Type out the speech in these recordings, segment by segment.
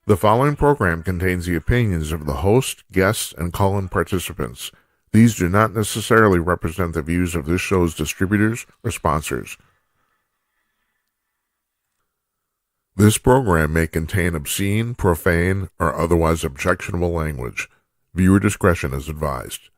The following program contains the opinions of the host, guests, and call-in participants. These do not necessarily represent the views of this show's distributors or sponsors. This program may contain obscene, profane, or otherwise objectionable language. Viewer discretion is advised.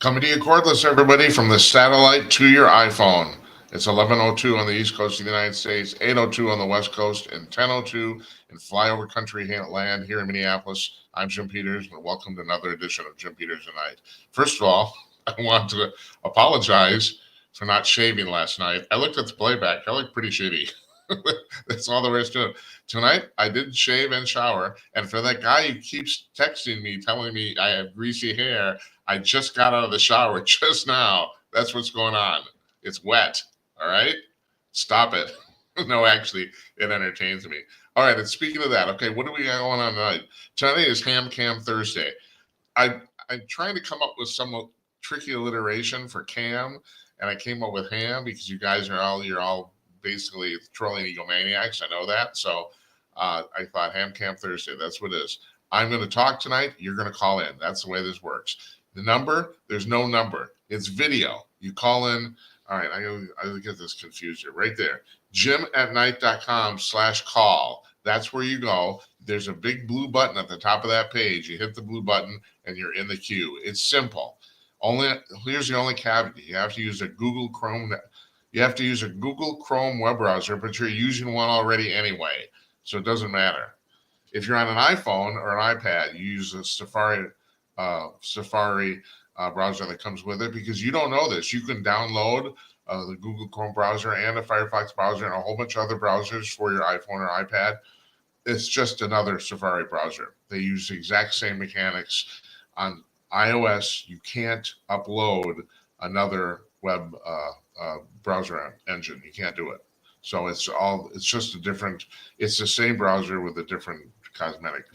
Coming to you cordless, everybody, from the satellite to your iPhone. It's 11:02 on the East Coast of the United States, 8:02 on the West Coast, and 10:02 in flyover country land here in Minneapolis. I'm Jim Peters, and welcome to another edition of Jim Peters Tonight. First of all, I want to apologize for not shaving last night. I looked at the playback. I look pretty shitty. That's all there is to it. Tonight, I did shave and shower, and for that guy who keeps texting me, telling me I have greasy hair, I just got out of the shower just now. That's what's going on. It's wet. All right? Stop it. No, actually, it entertains me. All right, and speaking of that, okay, what do we got going on tonight? Tonight is Ham Cam Thursday. I'm trying to come up with some tricky alliteration for Cam, and I came up with Ham because you guys are all basically trolling egomaniacs. I know that. So I thought Ham Cam Thursday, that's what it is. I'm going to talk tonight. You're going to call in. That's the way this works. The number, there's no number. It's video. You call in. All right, I get this confused here. Right there. jimatnight.com/call. That's where you go. There's a big blue button at the top of that page. You hit the blue button and you're in the queue. It's simple. Here's the only caveat. You have to use a Google Chrome. You have to use a Google Chrome web browser, but you're using one already anyway, so it doesn't matter. If you're on an iPhone or an iPad, you use a Safari browser that comes with it, because you don't know this. You can download the Google Chrome browser and a Firefox browser and a whole bunch of other browsers for your iPhone or iPad. It's just another Safari browser. They use the exact same mechanics. On iOS, you can't upload another web browser engine. You can't do it. So it's the same browser with a different cosmetic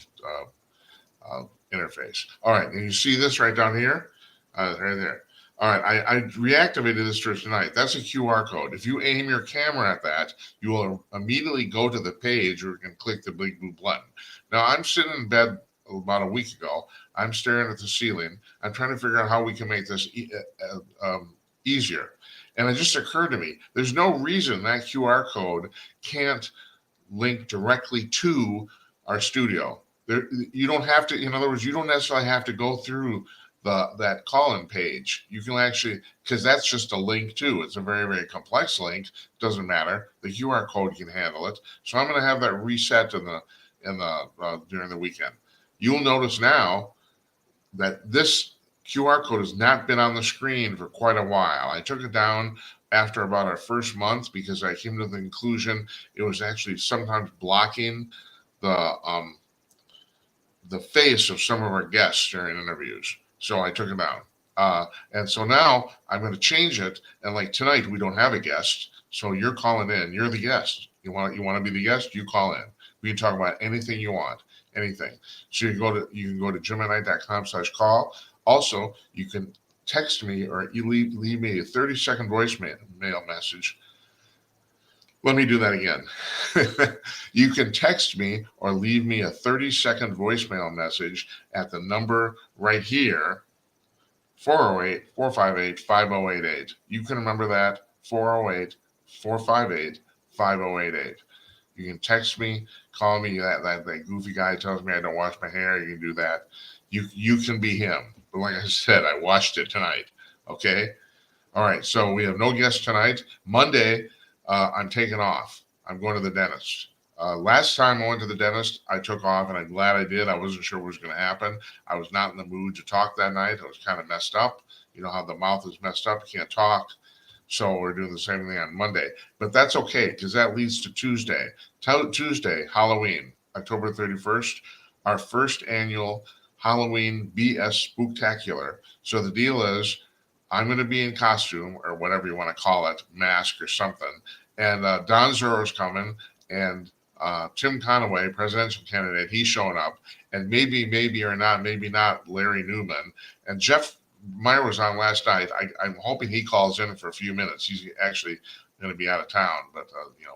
interface. All right, and you see this right down here? Right there. All right, I reactivated this for tonight. That's a QR code. If you aim your camera at that, you will immediately go to the page where you can click the big blue button. Now, I'm sitting in bed about a week ago. I'm staring at the ceiling. I'm trying to figure out how we can make this easier. And it just occurred to me, there's no reason that QR code can't link directly to our studio. You don't have to, in other words, you don't necessarily have to go through that call-in page. You can actually, because that's just a link too. It's a very, very complex link. Doesn't matter. The QR code can handle it. So I'm going to have that reset during the weekend. You'll notice now that this QR code has not been on the screen for quite a while. I took it down after about our first month because I came to the conclusion it was actually sometimes blocking the face of some of our guests during interviews. So I took it down. And so now I'm going to change it. And like tonight, we don't have a guest. So you're calling in. You're the guest. You want to be the guest? You call in. We can talk about anything you want. Anything. So you can go to jimatnight.com/call. Also, you can text me or you leave me a 30-second voicemail message. Let me do that again. You can text me or leave me a 30-second voicemail message at the number right here, 408-458-5088. You can remember that, 408-458-5088. You can text me, call me, that goofy guy tells me I don't wash my hair. You can do that. You can be him. But like I said, I watched it tonight. Okay? All right, so we have no guest tonight. Monday, I'm taking off. I'm going to the dentist. Last time I went to the dentist, I took off, and I'm glad I did. I wasn't sure what was going to happen. I was not in the mood to talk that night. I was kind of messed up. You know how the mouth is messed up. You can't talk. So we're doing the same thing on Monday. But that's okay, because that leads to Tuesday. Tuesday, Halloween. October 31st, our first annual Halloween BS Spooktacular. So the deal is, I'm going to be in costume or whatever you want to call it, mask or something. And Don Zorro's coming, and Tim Conaway, presidential candidate, he's showing up. And maybe or not, maybe not Larry Newman. And Jeff Meyer was on last night. I'm hoping he calls in for a few minutes. He's actually going to be out of town, but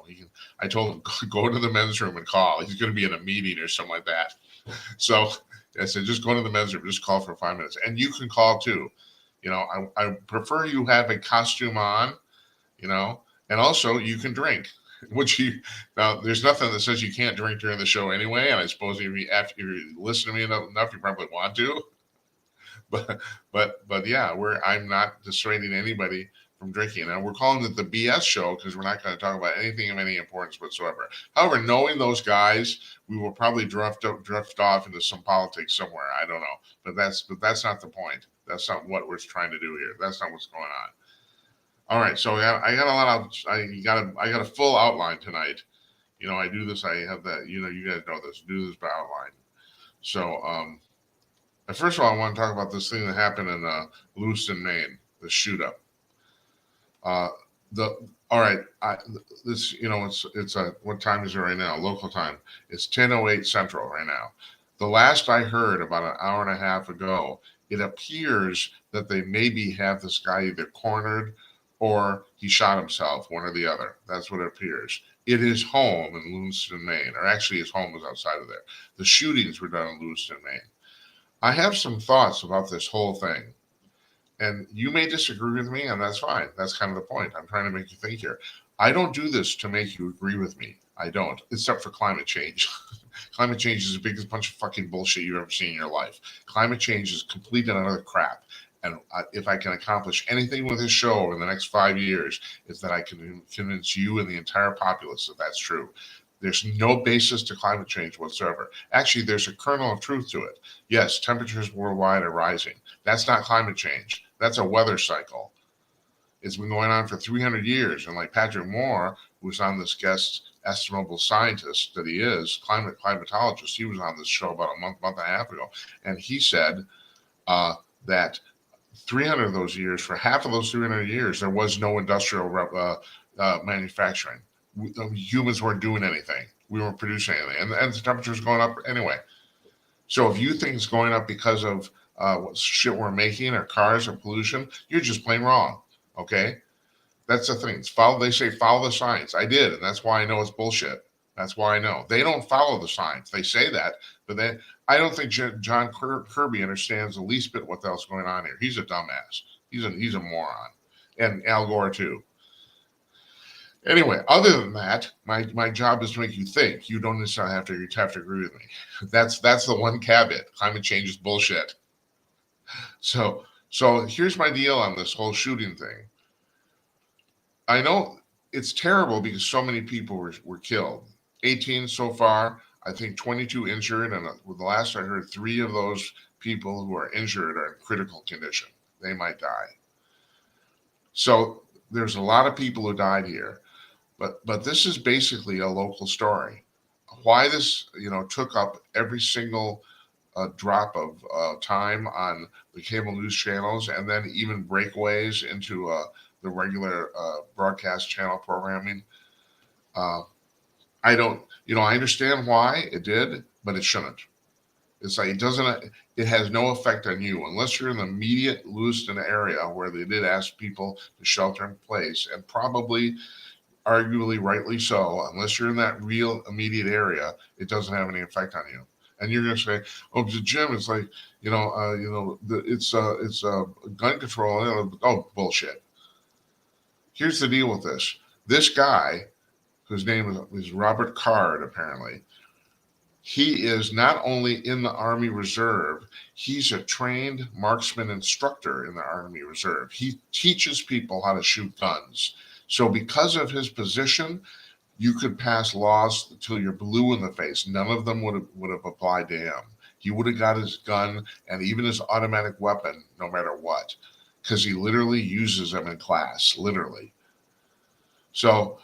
he can. I told him go to the men's room and call. He's going to be in a meeting or something like that. So I said, just go to the men's room, just call for 5 minutes, and you can call too. I prefer you have a costume on, and also you can drink. Now there's nothing that says you can't drink during the show anyway, and I suppose after you listen to me enough, you probably want to. But yeah, I'm not dissuading anybody from drinking. And we're calling it the BS show because we're not going to talk about anything of any importance whatsoever. However, knowing those guys, we will probably drift off into some politics somewhere. I don't know, but that's not the point. That's not what we're trying to do here. That's not what's going on. All right, so I got a lot of I got a full outline tonight. I do this. I have that. You guys know this. Do this by outline. So first of all, I want to talk about this thing that happened in Lewiston, Maine, the shoot up. All right, this it's what time is it right now? Local time. It's 10:08 Central right now. The last I heard about an hour and a half ago, it appears that they maybe have this guy either cornered or he shot himself, one or the other. That's what it appears. It is home in Lewiston, Maine, or actually his home was outside of there. The shootings were done in Lewiston, Maine. I have some thoughts about this whole thing. And you may disagree with me, and that's fine. That's kind of the point. I'm trying to make you think here. I don't do this to make you agree with me. I don't, except for climate change. Climate change is the biggest bunch of fucking bullshit you've ever seen in your life. Climate change is complete and utter crap. And if I can accomplish anything with this show over the next 5 years, is that I can convince you and the entire populace that that's true. There's no basis to climate change whatsoever. Actually, there's a kernel of truth to it. Yes, temperatures worldwide are rising. That's not climate change. That's a weather cycle. It's been going on for 300 years. And like Patrick Moore, who's on this guest estimable scientist that he is, climatologist, he was on this show about a month and a half ago. And he said that 300 of those years, for half of those 300 years, there was no industrial manufacturing. Humans weren't doing anything. We weren't producing anything. And the temperature is going up anyway. So if you think it's going up because of what shit we're making or cars or pollution, you're just plain wrong. Okay? That's the thing. They say follow the science. I did, and that's why I know it's bullshit. That's why I know. They don't follow the science. They say that, but then I don't think John Kirby understands the least bit what the hell's going on here. He's a dumbass. He's a moron. And Al Gore too. Anyway, other than that, my job is to make you think. You don't necessarily have to agree with me. That's the one caveat. Climate change is bullshit. So here's my deal on this whole shooting thing. I know it's terrible because so many people were killed. 18 so far, I think 22 injured, and with the last I heard, 3 of those people who are injured are in critical condition. They might die. So there's a lot of people who died here, but this is basically a local story. Why this took up every single drop of time on the cable news channels, and then even breakaways into the regular broadcast channel programming. I don't, I understand why it did, but it shouldn't. It's like it has no effect on you unless you're in the immediate Lewiston area where they did ask people to shelter in place, and probably, arguably rightly so, unless you're in that real immediate area, it doesn't have any effect on you. And you're going to say, "Oh, Jim, it's like it's gun control." Oh, bullshit. Here's the deal with this. This guy, whose name is Robert Card, apparently, he is not only in the Army Reserve, he's a trained marksman instructor in the Army Reserve. He teaches people how to shoot guns. So because of his position, you could pass laws until you're blue in the face. None of them would have applied to him. He would have got his gun and even his automatic weapon no matter what, because he literally uses them in class, literally. So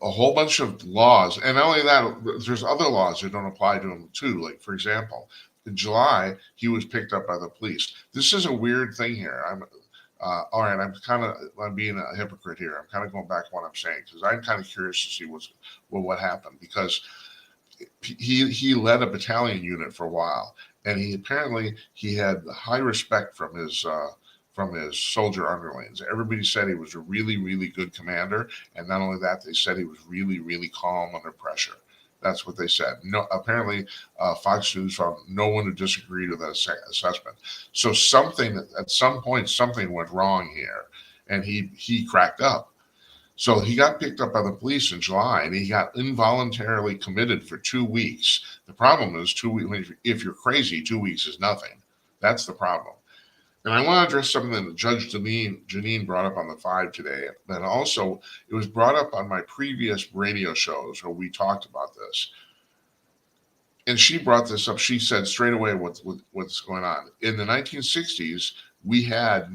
a whole bunch of laws, and not only that, there's other laws that don't apply to him too. Like, for example, in July, he was picked up by the police. This is a weird thing here. All right. I'm being a hypocrite here. I'm kind of going back to what I'm saying because I'm kind of curious to see what happened, because he led a battalion unit for a while, and he had high respect from his soldier underlings. Everybody said he was a really, really good commander, and not only that, they said he was really, really calm under pressure. That's what they said. No, apparently, Fox News found no one who disagreed with that assessment. So something at some point, something went wrong here, and he cracked up. So he got picked up by the police in July, and he got involuntarily committed for 2 weeks. The problem is 2 weeks. If you're crazy, 2 weeks is nothing. That's the problem. And I want to address something that Judge Janine brought up on the 5 today, but also it was brought up on my previous radio shows where we talked about this. And she brought this up. She said straight away what's going on. In the 1960s, we had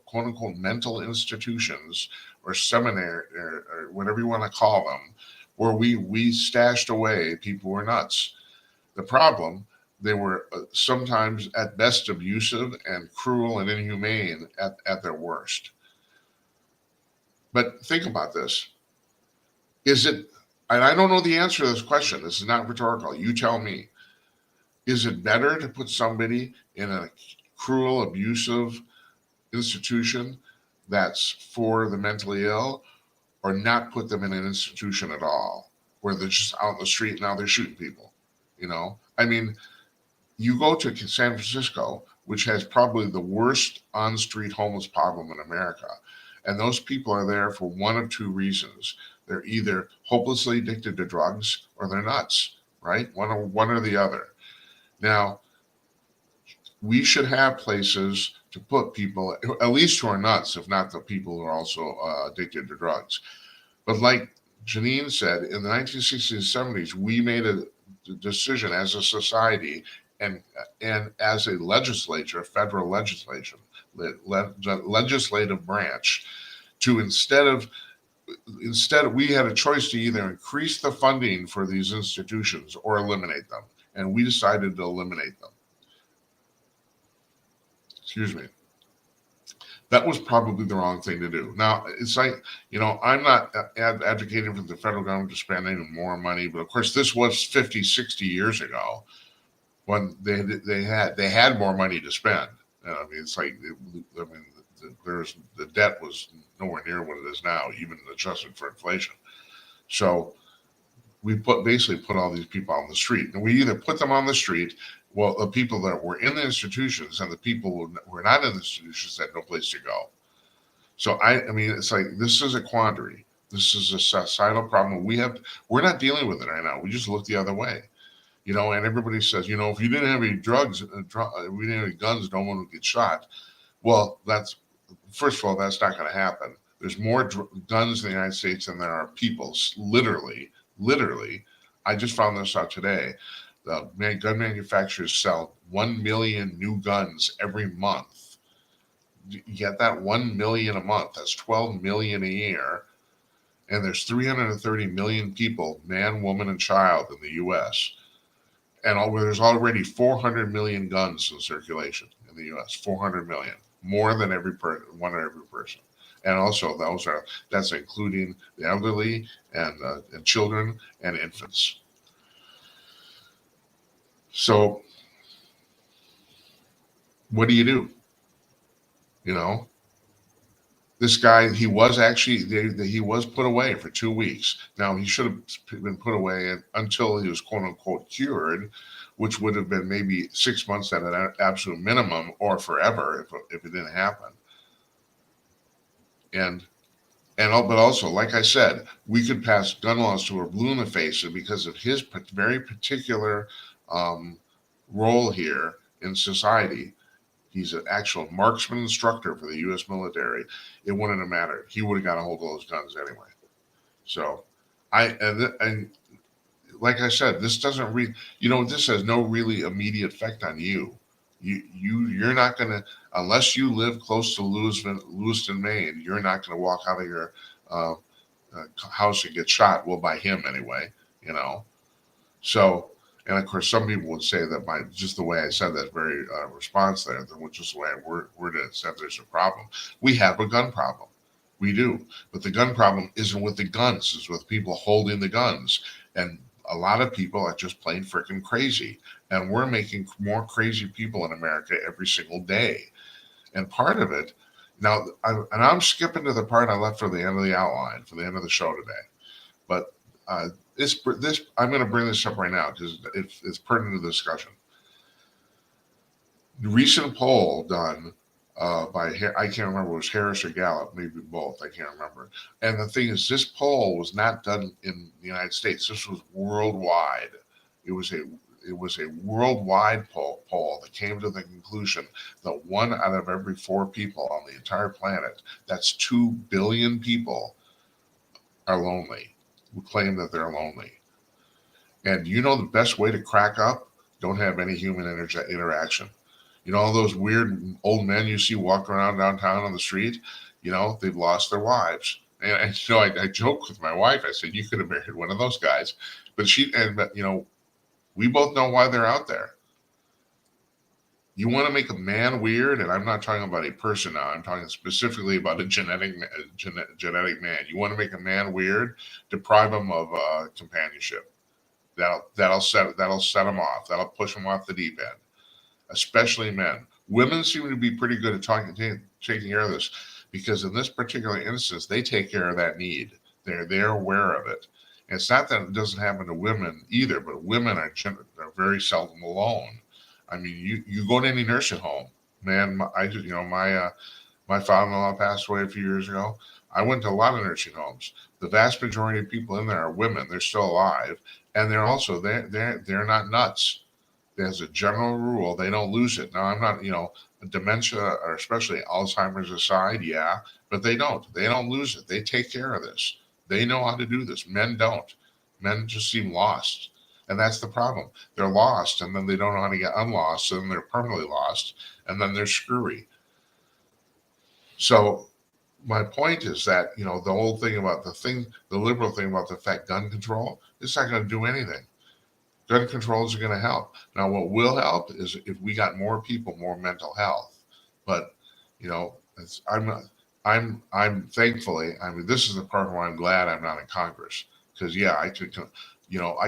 quote unquote, mental institutions or seminary or whatever you want to call them, where we stashed away people who were nuts. The problem, they were sometimes at best abusive and cruel and inhumane at their worst. But think about this. Is it, and I don't know the answer to this question. This is not rhetorical. You tell me. Is it better to put somebody in a cruel, abusive institution that's for the mentally ill, or not put them in an institution at all, where they're just out in the street now they're shooting people? I mean, you go to San Francisco, which has probably the worst on-street homeless problem in America, and those people are there for one of two reasons. They're either hopelessly addicted to drugs or they're nuts, right? One or the other. Now, we should have places to put people, at least who are nuts, if not the people who are also addicted to drugs. But like Janine said, in the 1960s and 70s, we made a decision as a society and as a legislature, federal legislation, legislative branch, to instead we had a choice to either increase the funding for these institutions or eliminate them, and we decided to eliminate them. Excuse me. That was probably the wrong thing to do. Now, it's like, I'm not advocating for the federal government to spend any more money, but of course this was 50, 60 years ago when they had more money to spend. It's like, the debt was nowhere near what it is now, even adjusted for inflation. So we basically put all these people on the street, and we either put them on the street. Well, the people that were in the institutions and the people who were not in the institutions had no place to go. So it's like, this is a quandary. This is a societal problem. We're not dealing with it right now. We just look the other way, and everybody says, if you didn't have any drugs, we didn't have any guns, no one would get shot. Well, first of all, that's not going to happen. There's more guns in the United States than there are people, literally. I just found this out today. The gun manufacturers sell 1 million new guns every month. You get that? 1 million a month. That's 12 million a year. And there's 330 million people, man, woman, and child in the U.S. And there's already 400 million guns in circulation in the U.S. 400 million, more than one of every person. And also, that's including the elderly and children and infants. So, what do you do? This guy, he was put away for 2 weeks. Now, he should have been put away until he was quote unquote cured, which would have been maybe 6 months at an absolute minimum, or forever if it didn't happen. But also, like I said, we could pass gun laws to a blue in the face, and because of his very particular role here in society, he's an actual marksman instructor for the U.S. military. It wouldn't have mattered. He would have got a hold of those guns anyway. So, and like I said, this doesn't this has no really immediate effect on you. You're not gonna, unless you live close to Lewiston, Maine. You're not gonna walk out of your house and gets shot, we'll buy him anyway, you know. So, and of course, some people would say that my just the way I said that very response there, just the way I worded it, said there's a problem. We have a gun problem. We do. But the gun problem isn't with the guns, it's with people holding the guns. And a lot of people are just plain freaking crazy. And we're making more crazy people in America every single day. And part of it, now, I'm skipping to the part I left for the end of the outline, for the end of the show today. But this I'm going to bring this up right now because it's pertinent to the discussion. The recent poll done by I can't remember if it was Harris or Gallup, maybe both. I can't remember. And the thing is, this poll was not done in the United States. This was worldwide. It was a worldwide poll that came to the conclusion that 1 out of every 4 people on the entire planet, that's 2 billion people, are lonely, who claim that they're lonely. And you know the best way to crack up? Don't have any human interaction. You know all those weird old men you see walking around downtown on the street? You know, they've lost their wives. And you know, I joke with my wife. I said, you could have married one of those guys. But you know, we both know why they're out there. You want to make a man weird, and I'm not talking about a person now. I'm talking specifically about a genetic man. You want to make a man weird, deprive him of companionship. That'll set him off. That'll push him off the deep end. Especially men. Women seem to be pretty good at taking care of this, because in this particular instance, they take care of that need. They're aware of it. And it's not that it doesn't happen to women either, but women are very seldom alone. I mean, you go to any nursing home, man. My father-in-law passed away a few years ago. I went to a lot of nursing homes. The vast majority of people in there are women. They're still alive, and they're also they're not nuts. As a general rule, they don't lose it. Now, I'm not, dementia or especially Alzheimer's aside, yeah, but they don't. They don't lose it. They take care of this. They know how to do this. Men don't. Men just seem lost. And that's the problem. They're lost, and then they don't know how to get unlost, so then they're permanently lost, and then they're screwy. So my point is that, the whole thing about the liberal thing about the fact gun control, it's not going to do anything. Gun controls are going to help. Now, what will help is if we got more people, more mental health. But, I'm thankfully, this is the part where I'm glad I'm not in Congress, because I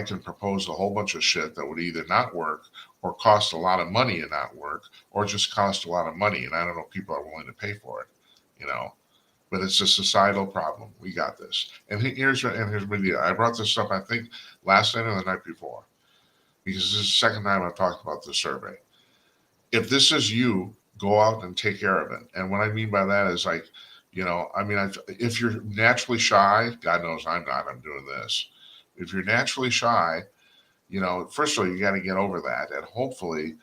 can propose a whole bunch of shit that would either not work or cost a lot of money and not work, or just cost a lot of money, and I don't know if people are willing to pay for it. But it's a societal problem. We got this. And here's my deal. I brought this up, I think, last night or the night before, because this is the second time I've talked about this survey. If this is you, go out and take care of it. And what I mean by that is if you're naturally shy, God knows I'm not, I'm doing this. If you're naturally shy, first of all, you got to get over that. And hopefully,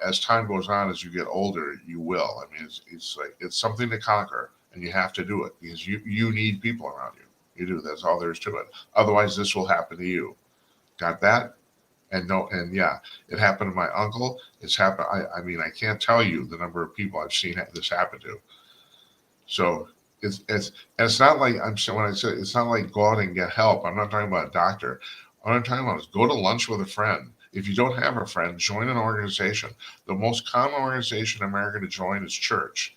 as time goes on, as you get older, you will. It's something to conquer, and you have to do it because you need people around you. You do. That's all there is to it. Otherwise, this will happen to you. Got that? And it happened to my uncle. It's happened. I can't tell you the number of people I've seen this happen to. So it's not like when I say it's not like go out and get help. I'm not talking about a doctor. What I'm talking about is go to lunch with a friend. If you don't have a friend, join an organization. The most common organization in America to join is church.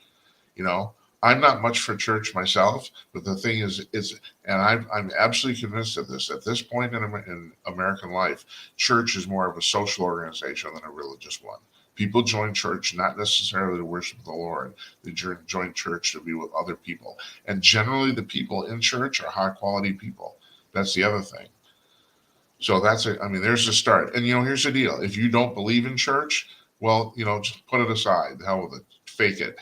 I'm not much for church myself, but the thing is, and I'm absolutely convinced of this. At this point in American life, church is more of a social organization than a religious one. People join church not necessarily to worship the Lord. They join church to be with other people. And generally, the people in church are high-quality people. That's the other thing. So there's the start. And, here's the deal. If you don't believe in church, well, just put it aside. The hell with it. Fake it.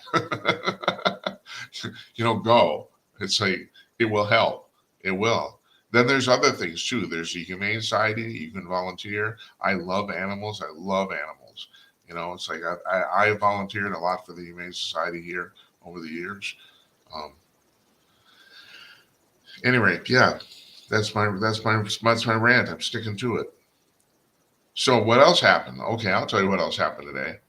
Go. It's like, it will help. It will. Then there's other things too. There's the Humane Society. You can volunteer. I love animals. It's like I volunteered a lot for the Humane Society here over the years. Anyway, yeah, that's my rant. I'm sticking to it. So what else happened? Okay, I'll tell you what else happened today.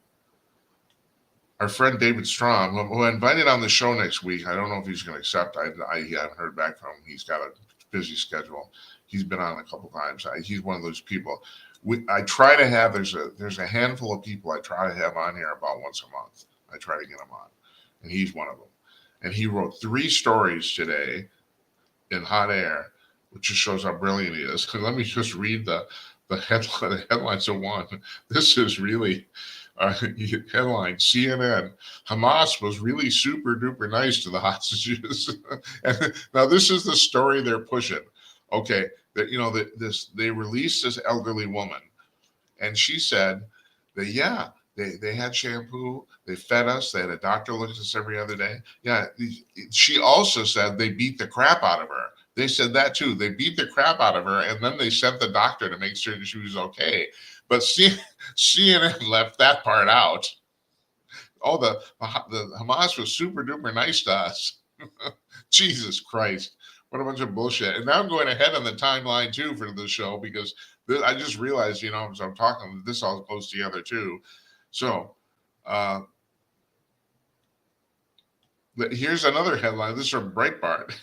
our friend David Strom, who I invited on the show next week. I don't know if he's going to accept. I haven't heard back from him. He's got a busy schedule. He's been on a couple times. He's one of those people. I try to have there's a handful of people I try to have on here about once a month. I try to get him on, and he's one of them. And he wrote 3 stories today in Hot Air, which just shows how brilliant he is. Let me just read the headlines of one. This is really headline: CNN: Hamas was really super duper nice to the hostages. And now this is the story they're pushing. Okay, that they released this elderly woman, and she said that they had shampoo, they fed us, they had a doctor look at us every other day. Yeah, she also said they beat the crap out of her. They said that too. They beat the crap out of her, and then they sent the doctor to make sure that she was okay. But CNN left that part out. Oh, the Hamas was super duper nice to us. Jesus Christ. What a bunch of bullshit. And now I'm going ahead on the timeline too for the show because I just realized, as I'm talking, this all goes together too. So here's another headline. This is from Breitbart.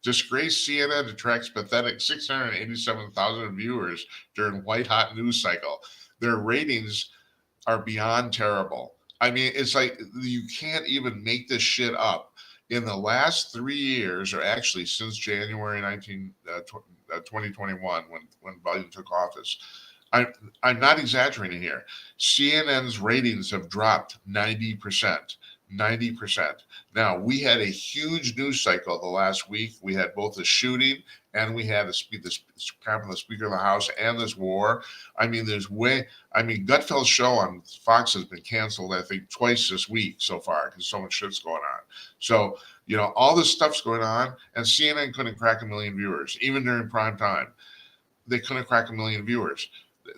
Disgraced CNN attracts pathetic 687,000 viewers during white hot news cycle. Their ratings are beyond terrible. I mean, it's like you can't even make this shit up. In the last 3 years, or actually since January 2021, when Biden took office, I'm not exaggerating here. CNN's ratings have dropped 90%. 90%. Now, we had a huge news cycle the last week. We had both a shooting and we had the Speaker of the House and this war. I mean, Gutfeld's show on Fox has been canceled, I think, twice this week so far because so much shit's going on. So, all this stuff's going on, and CNN couldn't crack 1 million viewers, even during prime time. They couldn't crack 1 million viewers.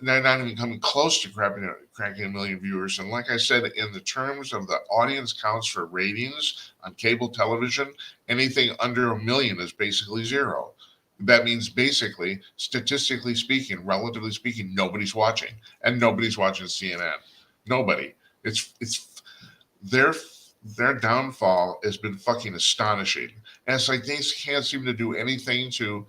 They're not even coming close to cracking 1 million viewers. And like I said, in the terms of the audience counts for ratings on cable television, anything under 1 million is basically zero. That means basically, statistically speaking, relatively speaking, nobody's watching, and nobody's watching CNN. Nobody. It's their downfall has been fucking astonishing. And it's like they can't seem to do anything to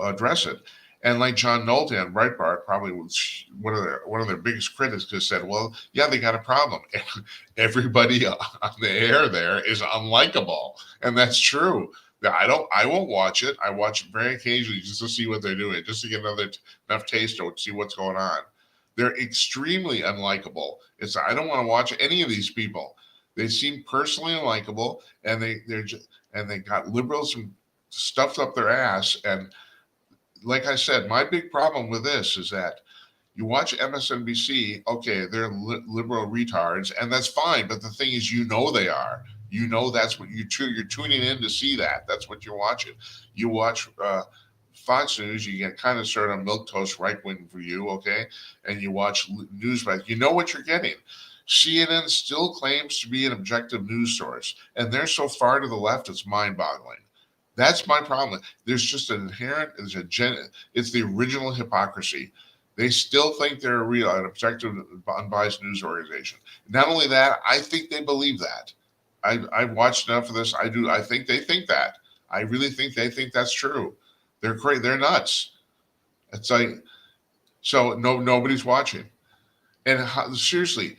address it. And like John Nolte on Breitbart, probably one of their biggest critics, just said, "Well, yeah, they got a problem. Everybody on the air there is unlikable," and that's true. I won't watch it. I watch it very occasionally just to see what they're doing, just to get enough taste to see what's going on. They're extremely unlikable. I don't want to watch any of these people. They seem personally unlikable, and they got liberals stuffed up their ass. And like I said, my big problem with this is that you watch MSNBC, okay, they're liberal retards, and that's fine. But the thing is, they are. That's what you're tuning in to see that. That's what you're watching. You watch Fox News, you get kind of sort of milquetoast right-wing view, okay? And you watch Newsmax, you know what you're getting. CNN still claims to be an objective news source, and they're so far to the left, it's mind-boggling. That's my problem. There's just an inherent, it's the original hypocrisy. They still think they're an objective, unbiased news organization. Not only that, I think they believe that. I've watched enough of this. I think they think that. I really think they think that's true. They're crazy. They're nuts. It's like, so nobody's watching. And seriously,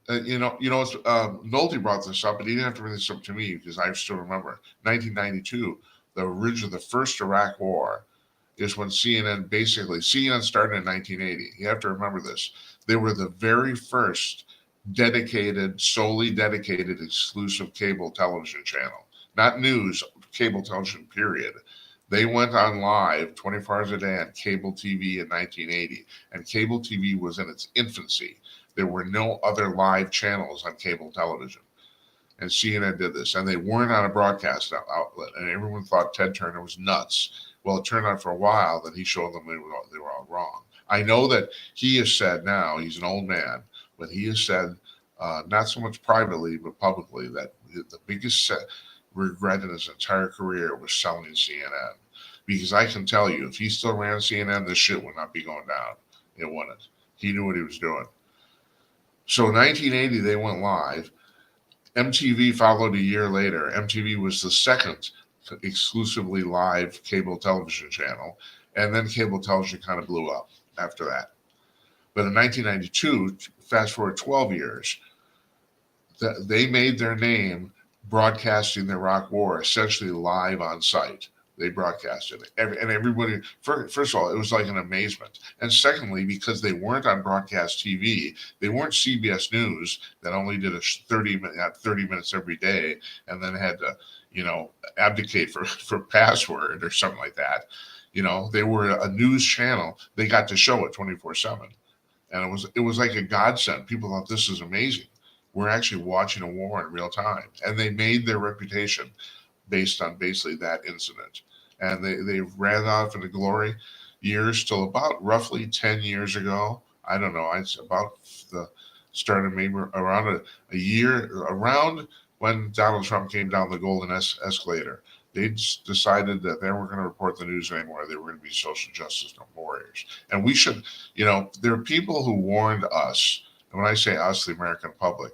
Nolte brought this up, but he didn't have to bring this up to me because I still remember 1992, the first Iraq War is when CNN started in 1980. You have to remember this. They were the very first solely dedicated, exclusive cable television channel, not news, cable television, period. They went on live 24 hours a day on cable TV in 1980, and cable TV was in its infancy. There were no other live channels on cable television. And CNN did this, and they weren't on a broadcast outlet, and everyone thought Ted Turner was nuts. Well, it turned out for a while that he showed them they were all wrong. I know that he has said now, he's an old man, but he has said, not so much privately, but publicly, that the biggest regret in his entire career was selling CNN. Because I can tell you, if he still ran CNN, this shit would not be going down. It wouldn't. He knew what he was doing. So 1980, they went live. MTV followed a year later. MTV was the second exclusively live cable television channel, and then cable television kind of blew up after that. But in 1992, fast forward 12 years, they made their name broadcasting the Iraq War essentially live on site. They broadcasted it. And everybody, first of all, it was like an amazement. And secondly, because they weren't on broadcast TV, they weren't CBS News that only did a 30 minutes every day and then had to, abdicate for password or something like that. They were a news channel. They got to show it 24/7. And it was like a godsend. People thought this is amazing. We're actually watching a war in real time. And they made their reputation based on basically that incident. And they ran off into glory years till about roughly 10 years ago. I don't know. It's about the start of maybe around a year, around when Donald Trump came down the golden escalator. They decided that they weren't going to report the news anymore. They were going to be social justice warriors. And we should, there are people who warned us, and when I say us, the American public,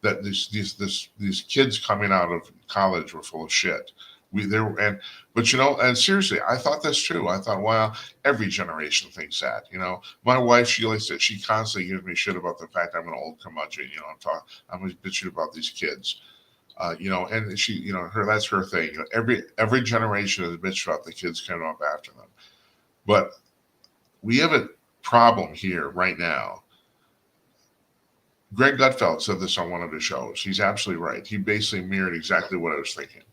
that these kids coming out of college were full of shit. But seriously, I thought that's true. I thought, well, every generation thinks that. My wife, she constantly gives me shit about the fact I'm an old curmudgeon. I'm bitching about these kids. And she, that's her thing. Every generation is bitched about the kids coming up after them. But we have a problem here right now. Greg Gutfeld said this on one of his shows. He's absolutely right. He basically mirrored exactly what I was thinking.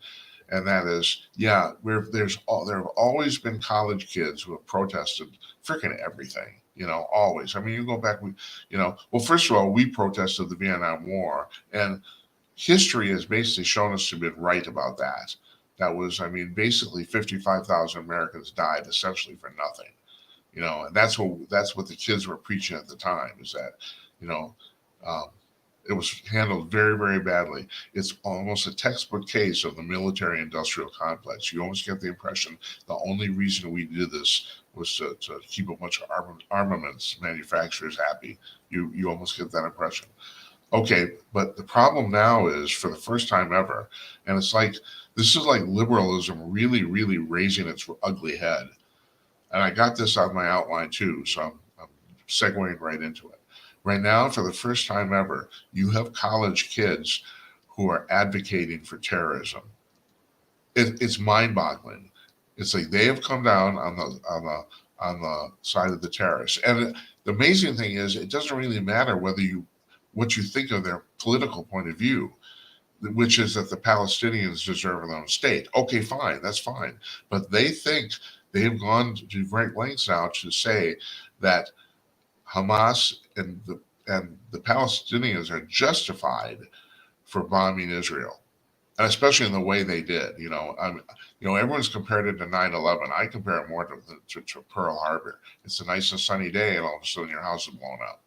And that is, there have always been college kids who have protested freaking everything, always. I mean, you go back, well, first of all, we protested the Vietnam War, and history has basically shown us to be right about that. That was, basically 55,000 Americans died essentially for nothing, and that's what the kids were preaching at the time, is that, it was handled very, very badly. It's almost a textbook case of the military-industrial complex. You almost get the impression the only reason we did this was to keep a bunch of armaments manufacturers happy. You almost get that impression. Okay, but the problem now is, for the first time ever, and this is like liberalism really, really raising its ugly head. And I got this on my outline too, so I'm segueing right into it. Right now, for the first time ever, you have college kids who are advocating for terrorism. It's mind-boggling. It's like they have come down on the side of the terrorists. And the amazing thing is, it doesn't really matter what you think of their political point of view, which is that the Palestinians deserve their own state. Okay, fine, that's fine. But they think they have gone to great lengths now to say that Hamas and the Palestinians are justified for bombing Israel, and especially in the way they did. Everyone's compared it to 9/11. I compare it more to Pearl Harbor. It's a nice and sunny day, and all of a sudden your house is blown up.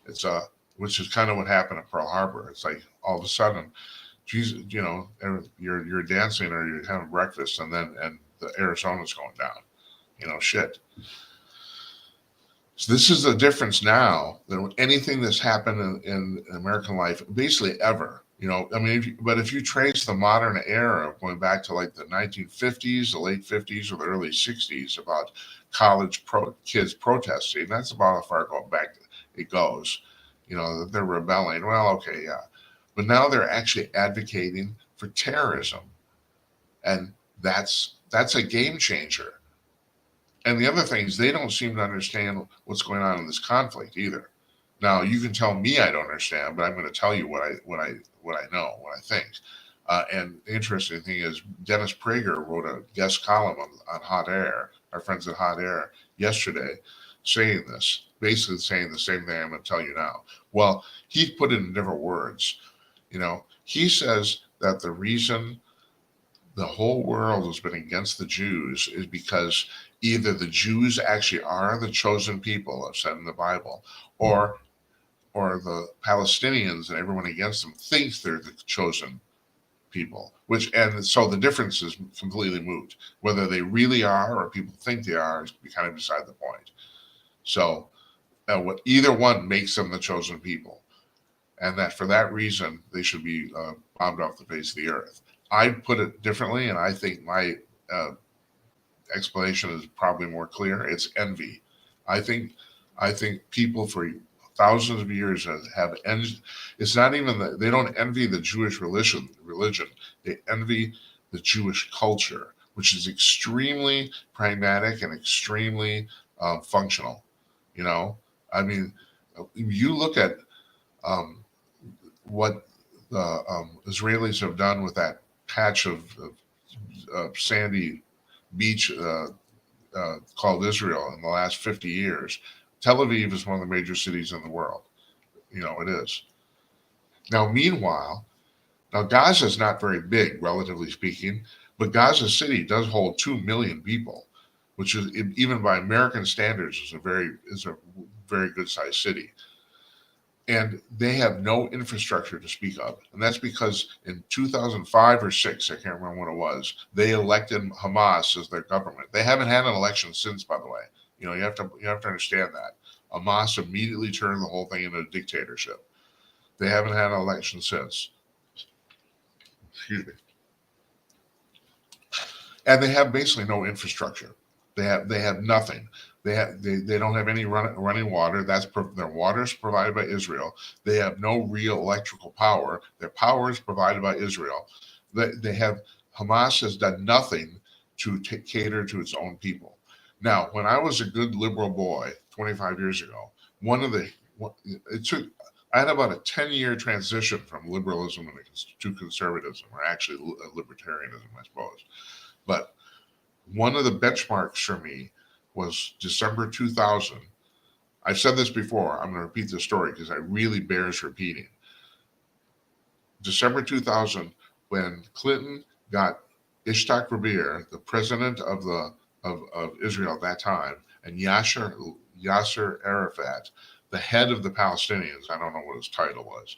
It's which is kind of what happened at Pearl Harbor. It's like all of a sudden, Jesus, you're dancing or you're having breakfast, and the Arizona's going down. Shit. So this is the difference now than anything that's happened in American life, basically ever. But if you trace the modern era, going back to like the 1950s, the late 50s, or the early 60s, about college kids protesting, that's about how far going back it goes. That they're rebelling. Well, okay, yeah. But now they're actually advocating for terrorism. And that's a game changer. And the other thing is, they don't seem to understand what's going on in this conflict either. Now, you can tell me I don't understand, but I'm going to tell you what I know, what I think. And the interesting thing is, Dennis Prager wrote a guest column on Hot Air, our friends at Hot Air, yesterday, saying this, basically saying the same thing I'm going to tell you now. Well, he put it in different words. He says that the reason the whole world has been against the Jews is because either the Jews actually are the chosen people, as said in the Bible, or the Palestinians and everyone against them thinks they're the chosen people. So the difference is completely moot. Whether they really are or people think they are is kind of beside the point. So either one makes them the chosen people, and that for that reason they should be bombed off the face of the earth. I put it differently, and I think my uh, explanation is probably more clear. It's envy. I think I think people for thousands of years have envy. It's not even that they don't envy the Jewish religion. They envy the Jewish culture, which is extremely pragmatic and extremely functional. You know, I mean, you look at um, what the Israelis have done with that patch of sandy beach called Israel in the last 50 years. Tel Aviv is one of the major cities in the world. You know, it is. Now, meanwhile, now Gaza is not very big, relatively speaking, but Gaza City does hold 2 million people, which is even by American standards is a very good sized city. And they have no infrastructure to speak of. And that's because in 2005 or six, I can't remember when it was, they elected Hamas as their government. They haven't had an election since, by the way. You know, you have to understand that. Hamas immediately turned the whole thing into a dictatorship. They haven't had an election since. Excuse me. And they have basically no infrastructure. They have nothing. They don't have any running water. Their water is provided by Israel. They have no real electrical power. Their power is provided by Israel. They have Hamas has done nothing to cater to its own people. Now, when I was a good liberal boy 25 years ago, one of the it took I had about a 10-year transition from liberalism to conservatism, or actually libertarianism, I suppose. But one of the benchmarks for me was December 2000. I've said this before. I'm going to repeat the story because it really bears repeating. December 2000, when Clinton got Ishak Rabin, the president of Israel at that time, and Yasser Arafat, the head of the Palestinians, I don't know what his title was,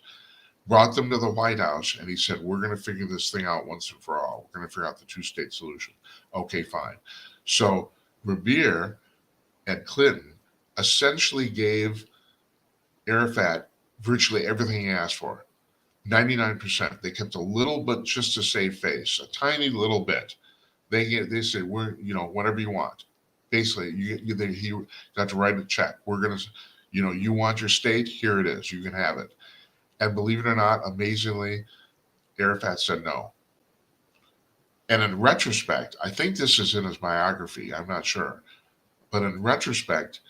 brought them to the White House, and he said, "We're going to figure this thing out once and for all. We're going to figure out the two-state solution." Okay, fine. So Rabin and Clinton essentially gave Arafat virtually everything he asked for. 99%. They kept a little bit just to save face, a tiny little bit. They said, "We're, whatever you want." Basically, he got to write a check. We're gonna, you want your state, here it is. You can have it. And believe it or not, amazingly, Arafat said no. And in retrospect, I think this is in his biography. I'm not sure, but in retrospect,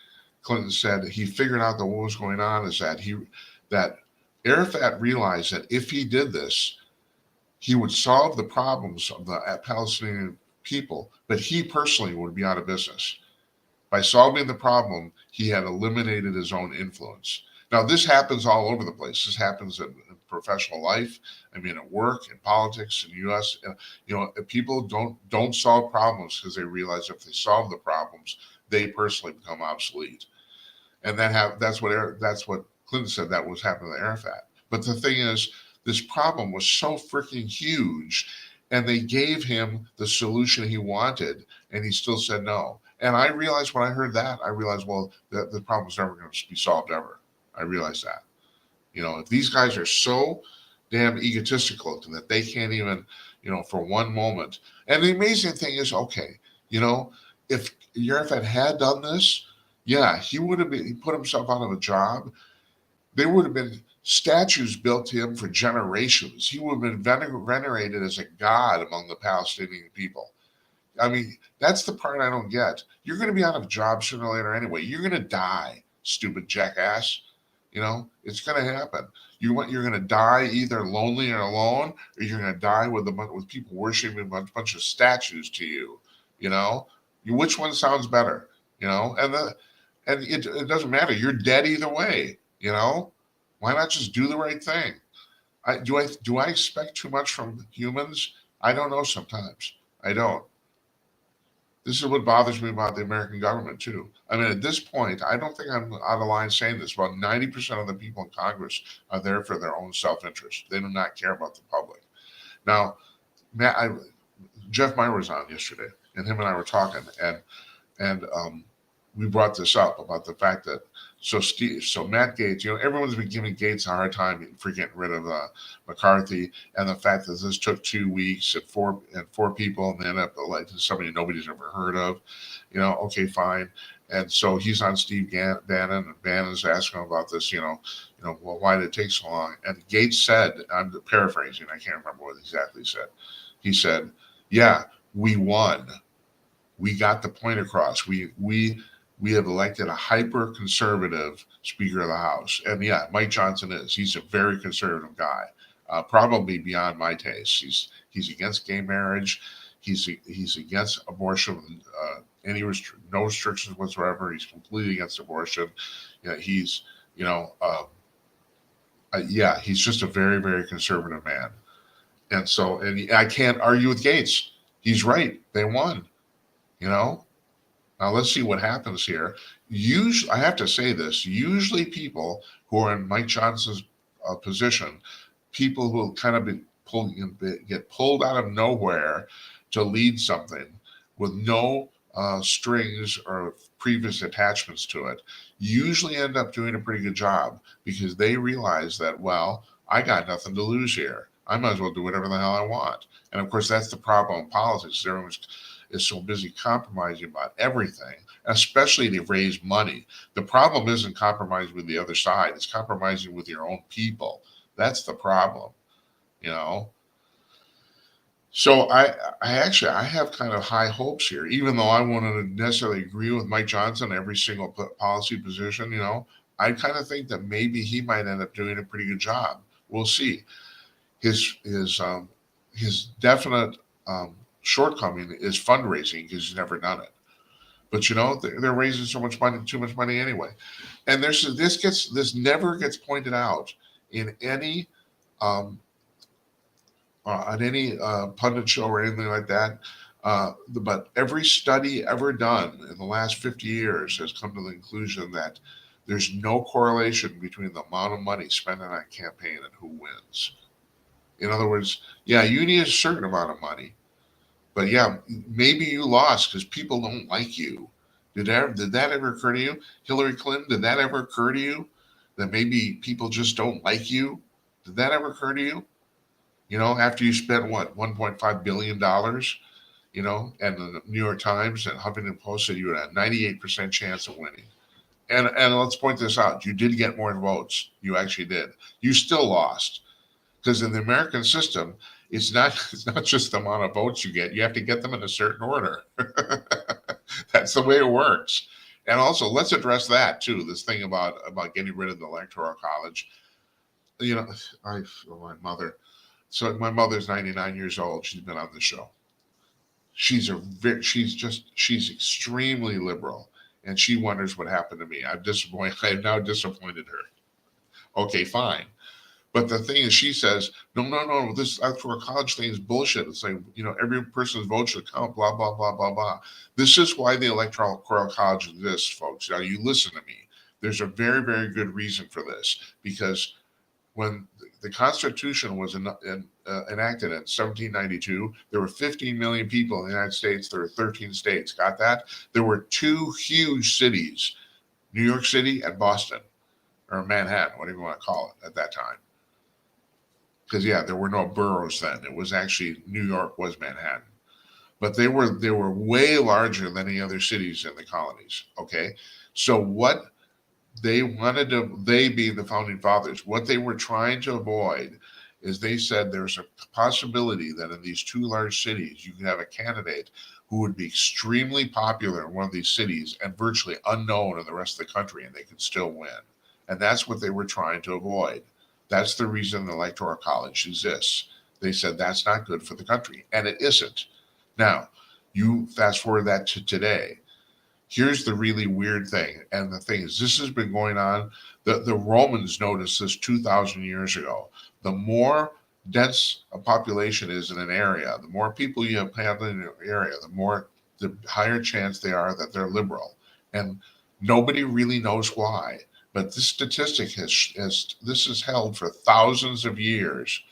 Clinton said he figured out that what was going on is that Arafat realized that if he did this, he would solve the problems of the Palestinian people, but he personally would be out of business. By solving the problem, he had eliminated his own influence. Now, this happens all over the place. This happens in professional life. I mean, at work, in politics, in the U.S. People don't solve problems because they realize if they solve the problems, they personally become obsolete. And that's what Clinton said that was happening to Arafat. But the thing is, this problem was so freaking huge, and they gave him the solution he wanted, and he still said no. And I realized when I heard that, I realized, well, the problem's never going to be solved ever. I realized that. If these guys are so damn egotistical that they can't even, for one moment. And the amazing thing is, okay, if Arafat had done this, yeah, he put himself out of a job. There would have been statues built to him for generations. He would have been venerated as a god among the Palestinian people. I mean, that's the part I don't get. You're going to be out of a job sooner or later anyway. You're going to die, stupid jackass. It's going to happen. You're going to die either lonely or alone, or you're going to die with people worshiping a bunch of statues to you. Which one sounds better? And it doesn't matter. You're dead either way. Why not just do the right thing? Do I expect too much from humans? I don't know. Sometimes I don't. This is what bothers me about the American government too. I mean, at this point, I don't think I'm out of line saying this. About 90% of the people in Congress are there for their own self-interest. They do not care about the public. Now, Jeff Meyer was on yesterday, and him and I were talking, and we brought this up about the fact that So Matt Gaetz, everyone's been giving Gaetz a hard time for getting rid of McCarthy, and the fact that this took 2 weeks and four people, and then ended up electing somebody nobody's ever heard of. Okay, fine. And so he's on Steve Bannon, and Bannon's asking him about this. Well, why did it take so long? And Gaetz said, I'm paraphrasing, I can't remember what exactly he said. He said, "Yeah, we won. We got the point across. We have elected a hyper conservative Speaker of the House." And yeah, Mike Johnson is. He's a very conservative guy, probably beyond my taste. He's against gay marriage. He's against abortion, no restrictions whatsoever. He's completely against abortion. He's you know yeah, he's just a very, very conservative man. And I can't argue with Gaetz. He's right. They won. You know. Now let's see what happens here. Usually, I have to say this. Usually, people who are in Mike Johnson's position, people who will kind of get pulled out of nowhere to lead something with no strings or previous attachments to it, usually end up doing a pretty good job because they realize that, well, I got nothing to lose here. I might as well do whatever the hell I want. And of course, that's the problem in politics. Everyone is so busy compromising about everything, especially to raise money. The problem isn't compromising with the other side; it's compromising with your own people. That's the problem, you know. So I have kind of high hopes here, even though I wouldn't necessarily agree with Mike Johnson every single policy position. I kind of think that maybe he might end up doing a pretty good job. We'll see. His definite shortcoming is fundraising because he's never done it. But they're raising so much money, too much money anyway. And this never gets pointed out in any um, on any pundit show or anything like that. But every study ever done in the last 50 years has come to the conclusion that there's no correlation between the amount of money spent on a campaign and who wins. In other words, yeah, you need a certain amount of money, but yeah, maybe you lost because people don't like you. Did that ever occur to you? Hillary Clinton, did that ever occur to you? That maybe people just don't like you? Did that ever occur to you? After you spent what, $1.5 billion, and the New York Times and Huffington Post said you had a 98% chance of winning. And let's point this out. You did get more votes. You actually did. You still lost. Because in the American system, it's not just the amount of votes you get. You have to get them in a certain order. That's the way it works. And also, let's address that too. This thing about getting rid of the electoral college. My mother. So my mother's 99 years old. She's been on the show. She's extremely liberal, and she wonders what happened to me. I'm disappointed. I have now disappointed her. Okay, fine. But the thing is, she says, no, this electoral college thing is bullshit. It's like, every person's vote should count, blah, blah, blah, blah, blah. This is why the electoral college exists, folks. Now, you listen to me. There's a very, very good reason for this, because when the Constitution was enacted in 1792, there were 15 million people in the United States. There were 13 states. Got that? There were two huge cities, New York City and Boston, or Manhattan, whatever you want to call it at that time. Because yeah, there were no boroughs then. It was actually New York was Manhattan, but they were way larger than any other cities in the colonies. Okay, so what they wanted to, they being the founding fathers, what they were trying to avoid is they said there's a possibility that in these two large cities you could have a candidate who would be extremely popular in one of these cities and virtually unknown in the rest of the country, and they could still win. And that's what they were trying to avoid. That's the reason the Electoral College exists. They said that's not good for the country, and it isn't. Now, you fast forward that to today. Here's the really weird thing, and the thing is, this has been going on. The Romans noticed this 2,000 years ago. The more dense a population is in an area, the more people you have in an area, the higher chance they are that they're liberal. And nobody really knows why. But this statistic this is held for thousands of years.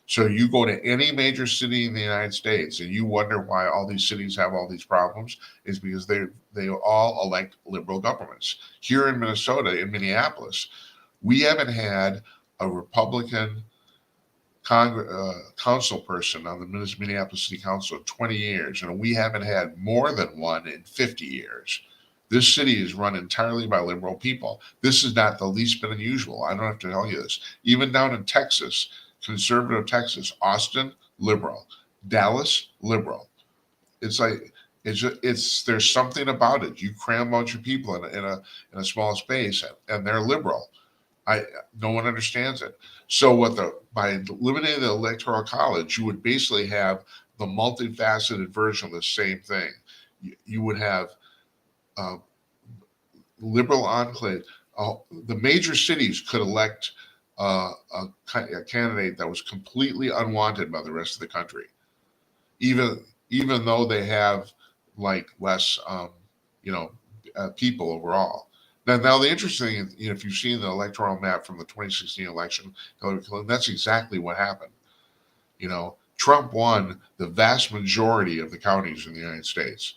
So you go to any major city in the United States and you wonder why all these cities have all these problems is because they all elect liberal governments. Here in Minnesota, in Minneapolis, we haven't had a Republican council person on the Minneapolis City Council in 20 years, and we haven't had more than one in 50 years. This city is run entirely by liberal people. This is not the least bit unusual. I don't have to tell you this. Even down in Texas, conservative Texas, Austin, liberal, Dallas, liberal. It's like it's there's something about it. You cram a bunch of people in a small space, and they're liberal. I No one understands it. So what the by eliminating the electoral college, you would basically have the multifaceted version of the same thing. You would have uh, liberal enclave. The major cities could elect a candidate that was completely unwanted by the rest of the country, even though they have like less, you know, people overall. Now the interesting thing is, if you've seen the electoral map from the 2016 election, Hillary Clinton, that's exactly what happened. Trump won the vast majority of the counties in the United States.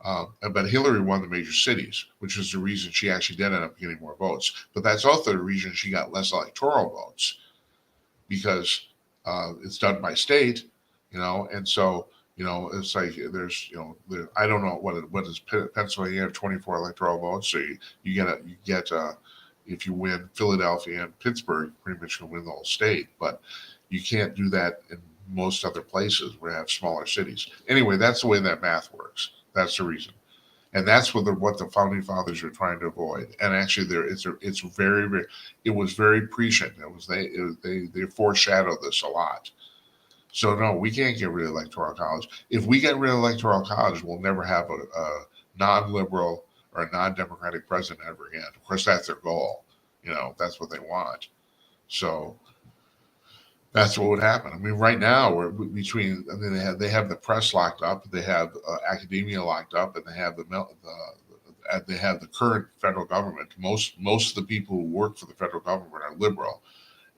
But Hillary won the major cities, which is the reason she actually did end up getting more votes. But that's also the reason she got less electoral votes because it's done by state, and so it's like I don't know what is Pennsylvania have 24 electoral votes, so you get if you win Philadelphia and Pittsburgh, pretty much can win the whole state, but you can't do that in most other places where you have smaller cities. Anyway, that's the way that math works. That's the reason, and that's what the founding fathers were trying to avoid. And actually, it's very, very, it was very prescient. They foreshadowed this a lot. So no, we can't get rid of electoral college. If we get rid of electoral college, we'll never have a non-liberal or a non-democratic president ever again. Of course, that's their goal. That's what they want. So that's what would happen. I mean, right now we're between. I mean, they have the press locked up, they have academia locked up, and they have the current federal government. Most of the people who work for the federal government are liberal,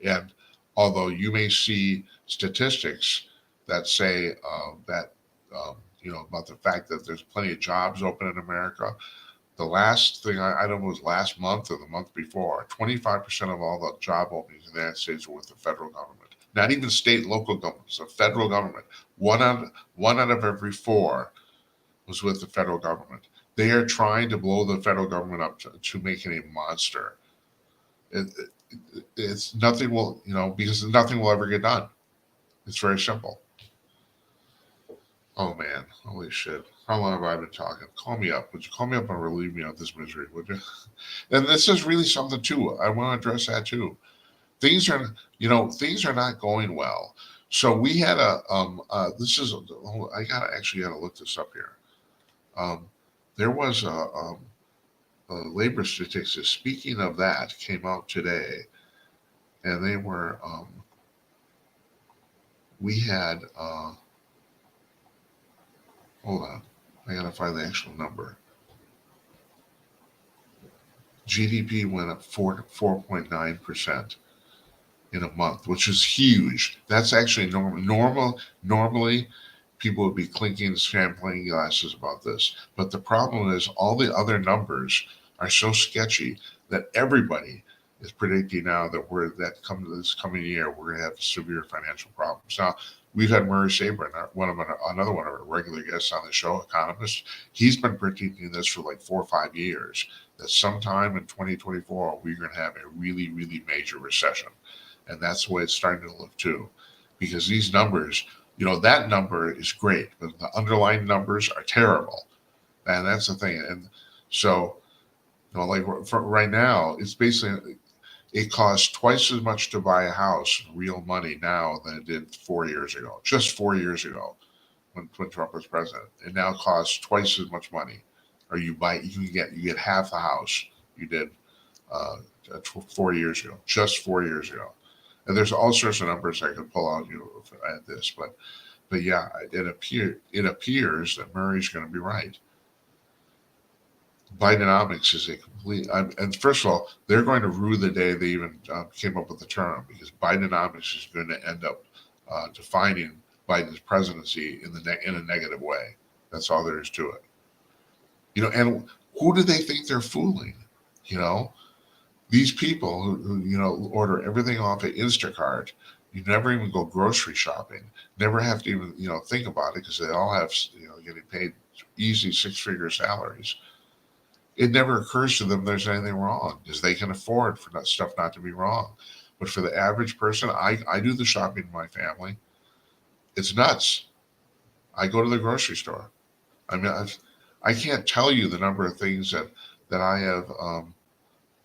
and although you may see statistics that say that about the fact that there's plenty of jobs open in America, the last thing I don't know was last month or the month before, 25% of all the job openings in the United States are with the federal government. Not even state and local governments, the federal government. One out of every four was with the federal government. They are trying to blow the federal government up to make it a monster. It, it's nothing will because nothing will ever get done. It's very simple. Oh man, holy shit! How long have I been talking? Call me up. Would you call me up and relieve me of this misery? Would you? And this is really something too. I want to address that too. Things are not going well. So we had this is I gotta look this up here. Um, there was a labor statistics. Speaking of that, came out today, and they were we had hold on, I gotta find the actual number. GDP went up 4.9% in a month, which is huge. That's actually normal. Normally, people would be clinking champagne glasses about this. But the problem is, all the other numbers are so sketchy that everybody is predicting now that come to this coming year, we're going to have severe financial problems. Now, we've had Murray Sabrin, another one of our regular guests on the show, economist. He's been predicting this for like 4 or 5 years. That sometime in 2024 we're going to have a really, really major recession, and that's the way it's starting to look too, because these numbers, that number is great, but the underlying numbers are terrible, and that's the thing. And so, like for right now, it's basically it costs twice as much to buy a house, real money now, than it did 4 years ago. Just 4 years ago, when Trump was president, it now costs twice as much money. Or you get half the house you did 4 years ago, just 4 years ago. And there's all sorts of numbers I could pull out, at this, but yeah, it appears that Murray's going to be right. Bidenomics is a complete, and first of all, they're going to rue the day they even came up with the term, because Bidenomics is going to end up defining Biden's presidency in a negative way. That's all there is to it. And who do they think they're fooling? You know, these people who order everything off at Instacart, you never even go grocery shopping, never have to even think about it because they all have getting paid easy six-figure salaries. It never occurs to them there's anything wrong because they can afford for that stuff not to be wrong. But for the average person, I do the shopping in my family. It's nuts. I go to the grocery store. I mean, I can't tell you the number of things that I have.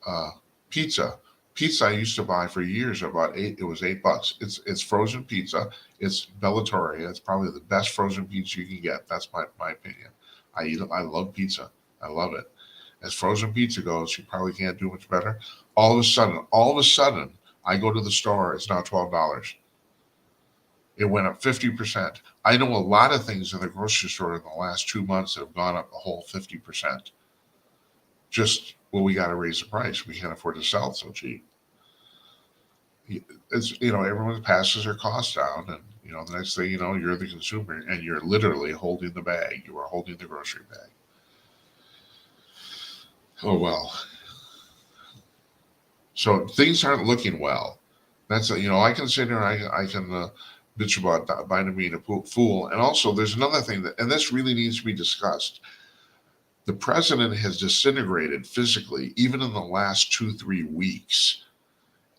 Uh, Pizza. Pizza I used to buy for years about eight. It was $8. It's frozen pizza. It's Bellatoria. It's probably the best frozen pizza you can get. That's my opinion. I eat it. I love pizza. I love it. As frozen pizza goes, you probably can't do much better. All of a sudden, I go to the store. It's now $12. It went up 50%. I know a lot of things in the grocery store in the last 2 months that have gone up a whole 50%. Just, well, we got to raise the price. We can't afford to sell it so cheap. It's, everyone passes their costs down, and the next thing you know, you're the consumer, and you're literally holding the bag. You are holding the grocery bag. Oh well. So things aren't looking well. That's I can sit here and I can bitch about Biden being a fool, and also there's another thing and this really needs to be discussed. The president has disintegrated physically, even in the last 2-3 weeks.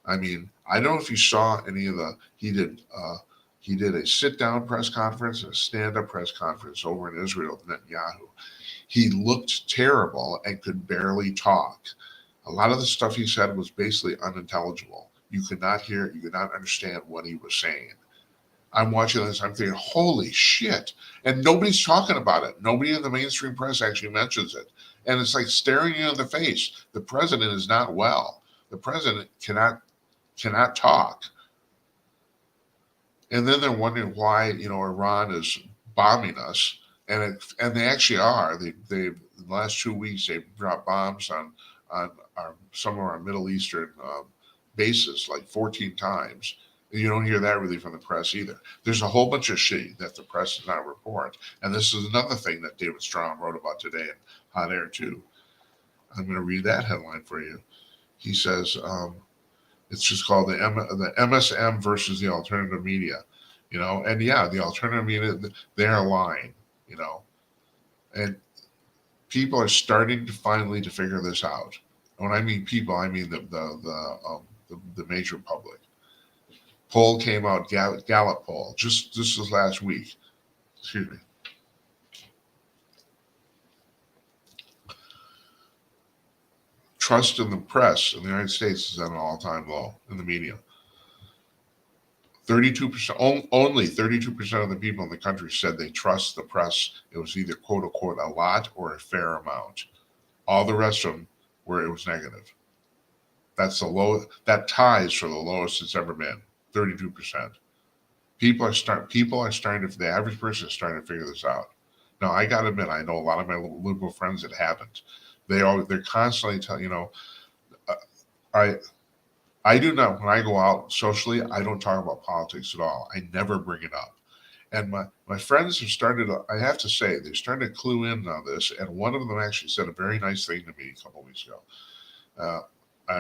I mean, I don't know if you saw any of he did a sit down press conference and a stand up press conference over in Israel, Netanyahu. He looked terrible and could barely talk. A lot of the stuff he said was basically unintelligible. You could not hear, you could not understand what he was saying. I'm watching this, I'm thinking, holy shit. And nobody's talking about it. Nobody in the mainstream press actually mentions it. And it's like staring you in the face. The president is not well. The president cannot talk. And then they're wondering why, Iran is bombing us. And they actually are. They in the last 2 weeks they've dropped bombs on some of our Middle Eastern bases like 14 times. You don't hear that really from the press either. There's a whole bunch of shit that the press does not report. And this is another thing that David Strom wrote about today in Hot Air 2. I'm going to read that headline for you. He says it's just called the MSM versus the alternative media. And yeah, the alternative media, they're lying, and people are starting to finally to figure this out. When I mean people, I mean the major public. Poll came out, Gallup poll, just this was last week. Excuse me. Trust in the press in the United States is at an all-time low in the media. 32%, only 32% of the people in the country said they trust the press. It was either quote unquote a lot or a fair amount. All the rest of them where it was negative. That's the low. That ties for the lowest it's ever been. 32%. People are starting to. The average person is starting to figure this out. Now, I got to admit, I know a lot of my liberal friends that haven't. They're constantly telling I do not, when I go out socially, I don't talk about politics at all. I never bring it up. And my friends have started, I have to say, they're starting to clue in on this. And one of them actually said a very nice thing to me a couple of weeks ago,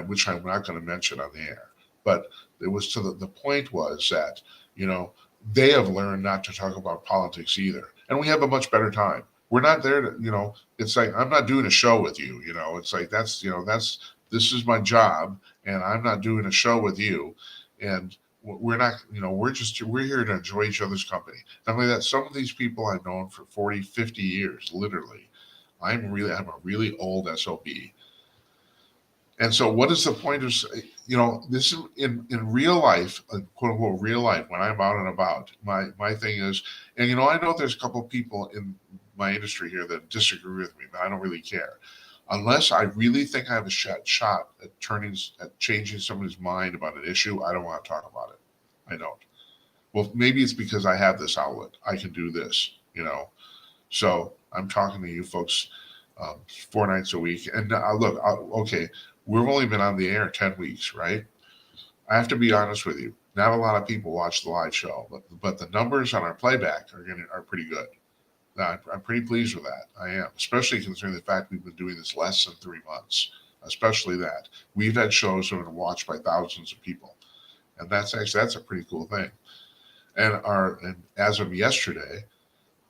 which I'm not going to mention on the air. But it was to the point was that, they have learned not to talk about politics either. And we have a much better time. We're not there to, it's like, I'm not doing a show with you, it's like, this is my job and I'm not doing a show with you. And we're not, we're here to enjoy each other's company. Not only that, some of these people I've known for 40, 50 years, literally. I'm a really old SOB. And so what is the point of, this is in real life, quote unquote, real life, when I'm out and about, my thing is, and I know there's a couple of people in my industry here that disagree with me, but I don't really care. Unless I really think I have a shot at changing somebody's mind about an issue, I don't want to talk about it. I don't. Well, maybe it's because I have this outlet. I can do this, So I'm talking to you folks 4 nights a week. And look, okay, we've only been on the air 10 weeks, right? I have to be honest with you. Not a lot of people watch the live show, but the numbers on our playback are pretty good. I'm pretty pleased with that. I am, especially considering the fact we've been doing this less than 3 months. Especially that we've had shows that have been watched by thousands of people, and that's a pretty cool thing. And as of yesterday,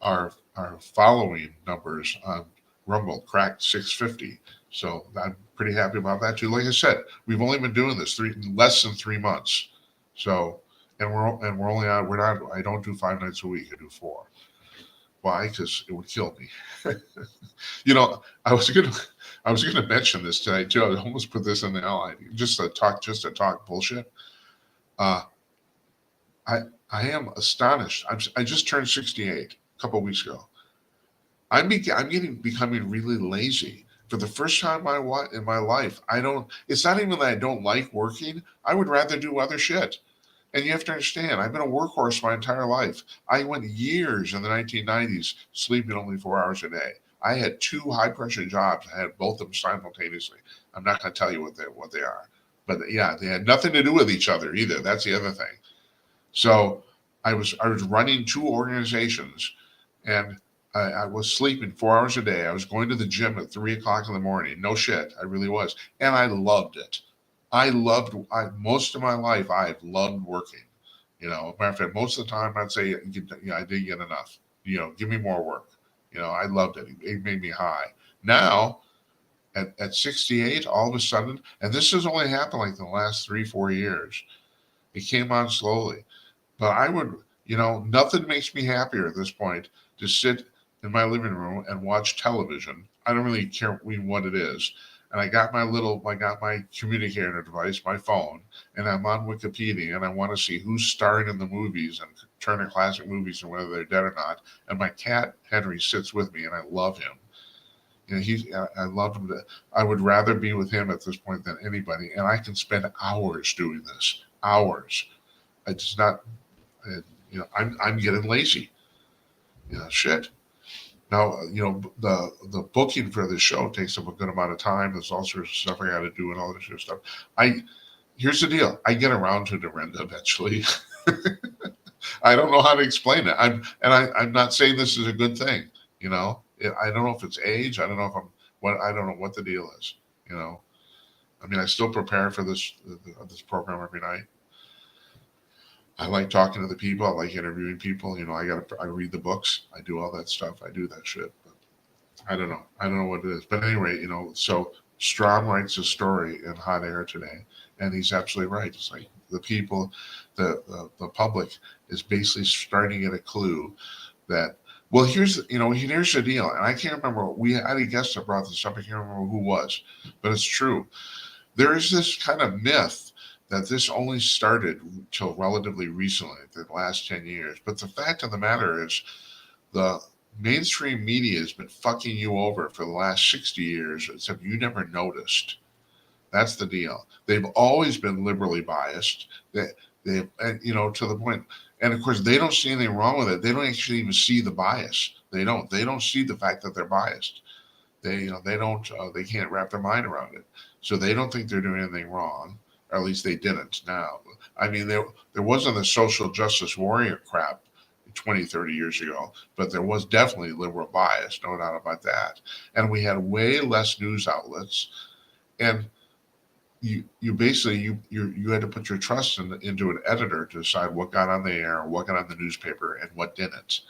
our following numbers on Rumble cracked 650. So I'm pretty happy about that too. Like I said, we've only been doing this less than 3 months. So we're only on we're not I don't do 5 nights a week. I do four. Why? Because it would kill me. You know, I was gonna mention this tonight too. I almost put this in the line just to talk bullshit. Uh, I I am astonished. I just turned 68 a couple of weeks ago. I'm becoming really lazy. For the first time in my life, I don't. It's not even that I don't like working. I would rather do other shit. And you have to understand, I've been a workhorse my entire life. I went years in the 1990s sleeping only 4 hours a day. I had two high pressure jobs. I had both of them simultaneously. I'm not going to tell you what they are, but yeah, they had nothing to do with each other either. That's the other thing. So I was running two organizations, and I was sleeping 4 hours a day. I was going to the gym at 3 o'clock in the morning. No shit, I really was, and I loved it. Most of my life I've loved working. Matter of fact, most of the time I'd say, I didn't get enough. Give me more work. I loved it. It made me high. Now at 68, all of a sudden, and this has only happened like in the last 3, 4 years. It came on slowly. But nothing makes me happier at this point to sit in my living room and watch television. I don't really care what it is. And I got my communicator device, my phone, and I'm on Wikipedia, and I want to see who's starring in the movies and Turner Classic Movies and whether they're dead or not. And my cat Henry sits with me, and I love him. I love him. I would rather be with him at this point than anybody, and I can spend hours doing this. Hours. I just not I'm getting lazy. Shit. Now, the booking for this show takes up a good amount of time. There's all sorts of stuff I got to do and all this sort of stuff. Here's the deal. I get around to Dorinda eventually. I don't know how to explain it. I'm not saying this is a good thing. I don't know if it's age. I don't know if I don't know what the deal is. I mean, I still prepare for this program every night. I like talking to the people. I like interviewing people. I read the books. I do all that stuff. I do that shit. But I don't know. I don't know what it is. But anyway, so Strom writes a story in Hot Air today, and he's absolutely right. It's like the people, the public is basically starting to get a clue that. Well, here's the deal, and I can't remember. We had a guest that brought this up. I can't remember who was, but it's true. There is this kind of myth that this only started till relatively recently, the last 10 years. But the fact of the matter is, the mainstream media has been fucking you over for the last 60 years, except you never noticed. That's the deal. They've always been liberally biased. And to the point, and of course, they don't see anything wrong with it. They don't actually even see the bias. They don't. They don't see the fact that they're biased. They don't. They can't wrap their mind around it. So they don't think they're doing anything wrong, or at least they didn't. Now, I mean, there wasn't the social justice warrior crap 20, 30 years ago, but there was definitely liberal bias, no doubt about that. And we had way less news outlets, and you basically you had to put your trust into an editor to decide what got on the air, what got on the newspaper, and what didn't.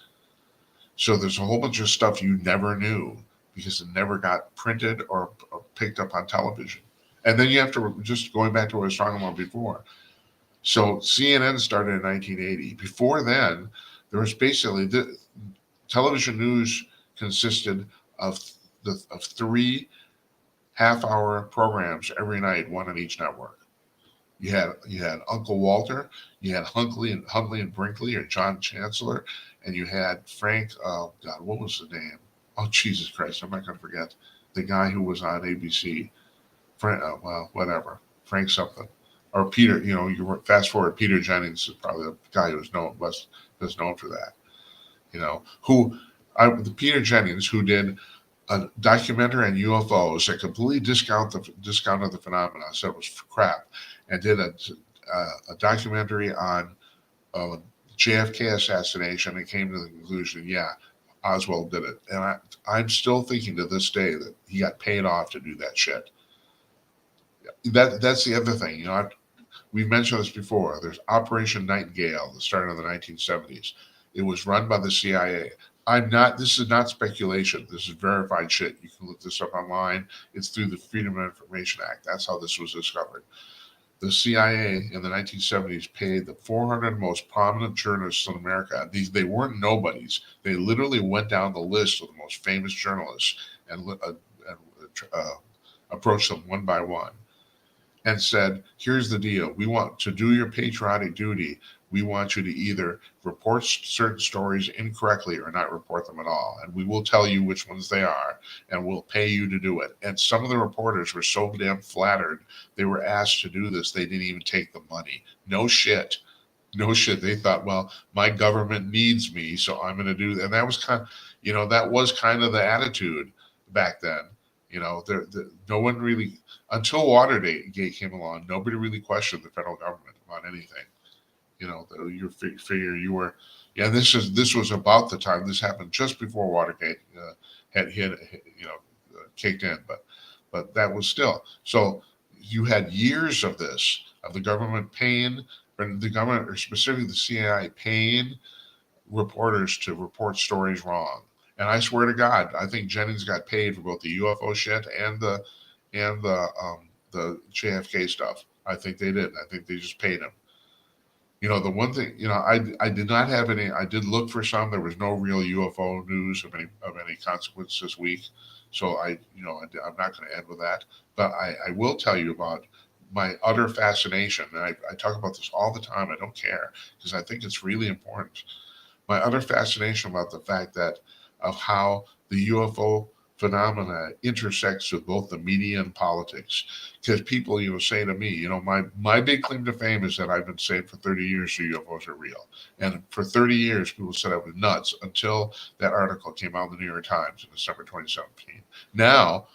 So there's a whole bunch of stuff you never knew because it never got printed or picked up on television. And then you have to, just going back to what I was talking about before. So CNN started in 1980. Before then, there was basically the television news consisted of three half-hour programs every night, one on each network. You had Uncle Walter, you had Huntley and Brinkley, or John Chancellor, and you had Frank. Oh God, what was the name? Oh Jesus Christ, I'm not going to forget the guy who was on ABC. Frank, well, whatever, Frank something, or Peter. You fast forward. Peter Jennings is probably the guy who's known for that. The Peter Jennings, who did a documentary on UFOs that completely discounted the phenomena, said it was crap, and did a documentary on JFK assassination and came to the conclusion, yeah, Oswald did it. And I'm still thinking to this day that he got paid off to do that shit. That's the other thing. We've mentioned this before. There's Operation Nightingale that started in the 1970s. It was run by the CIA. This is not speculation. This is verified shit. You can look this up online. It's through the Freedom of Information Act. That's how this was discovered. The CIA in the 1970s paid the 400 most prominent journalists in America. They weren't nobodies. They literally went down the list of the most famous journalists and approached them one by one and said, here's the deal. We want to do your patriotic duty. We want you to either report certain stories incorrectly or not report them at all. And we will tell you which ones they are, and we'll pay you to do it. And some of the reporters were so damn flattered they were asked to do this, they didn't even take the money. No shit. No shit. They thought, well, my government needs me, so I'm going to do that. And that was that was kind of the attitude back then. No one really, until Watergate came along, nobody really questioned the federal government about anything. You figure you were, this was about the time, this happened just before Watergate had kicked in, but that was still, so you had years of this, of the government paying, or the government, or specifically the CIA paying reporters to report stories wrong. And I swear to God, I think Jennings got paid for both the UFO shit and the JFK stuff. I think they did. I think they just paid him. The one thing, I did not have any. I did look for some. There was no real UFO news of any consequence this week. So I'm not going to end with that. But I will tell you about my utter fascination, and I talk about this all the time. I don't care because I think it's really important. My utter fascination about the fact that of how the UFO phenomena intersects with both the media and politics. Because people, say to me, my big claim to fame is that I've been saying for 30 years the UFOs are real. And for 30 years, people said I was nuts until that article came out in the New York Times in December 2017. Now,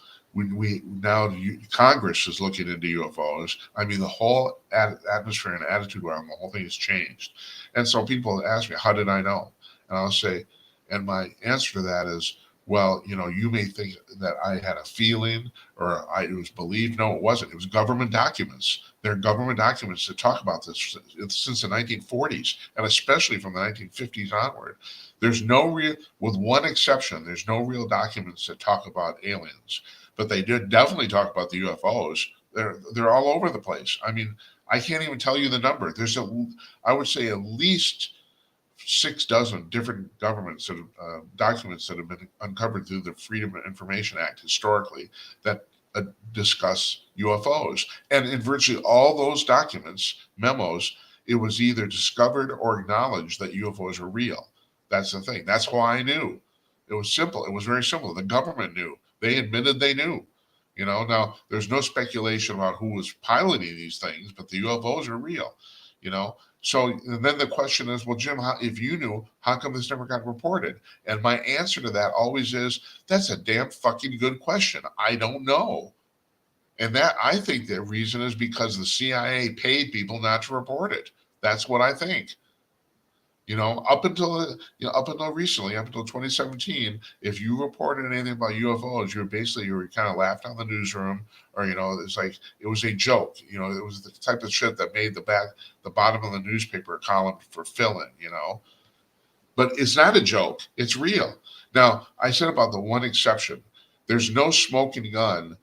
Congress is looking into UFOs. I mean, the whole atmosphere and attitude around the whole thing has changed. And so people ask me, how did I know? And I'll say, and my answer to that is, well, you may think that I had a feeling or it was believed. No, it wasn't. It was government documents. There are government documents that talk about this since the 1940s, and especially from the 1950s onward. There's no real, with one exception, there's no real documents that talk about aliens, but they did definitely talk about the UFOs. They're all over the place. I mean, I can't even tell you the number. I would say at least 6 dozen different governments documents that have been uncovered through the Freedom of Information Act historically that discuss UFOs. And in virtually all those documents, memos, it was either discovered or acknowledged that UFOs are real. That's the thing. That's why I knew. It was simple. It was very simple. The government knew. They admitted they knew. Now there's no speculation about who was piloting these things, but the UFOs are real. So then the question is, well, Jim, if you knew, how come this never got reported? And my answer to that always is, that's a damn fucking good question. I don't know. And that, I think the reason is because the CIA paid people not to report it. That's what I think. Up until recently, up until 2017, if you reported anything about UFOs, you were kind of laughed on the newsroom, or it's like it was a joke. It was the type of shit that made the bottom of the newspaper column for fill-in. But it's not a joke; it's real. Now, I said about the one exception. There's no smoking gun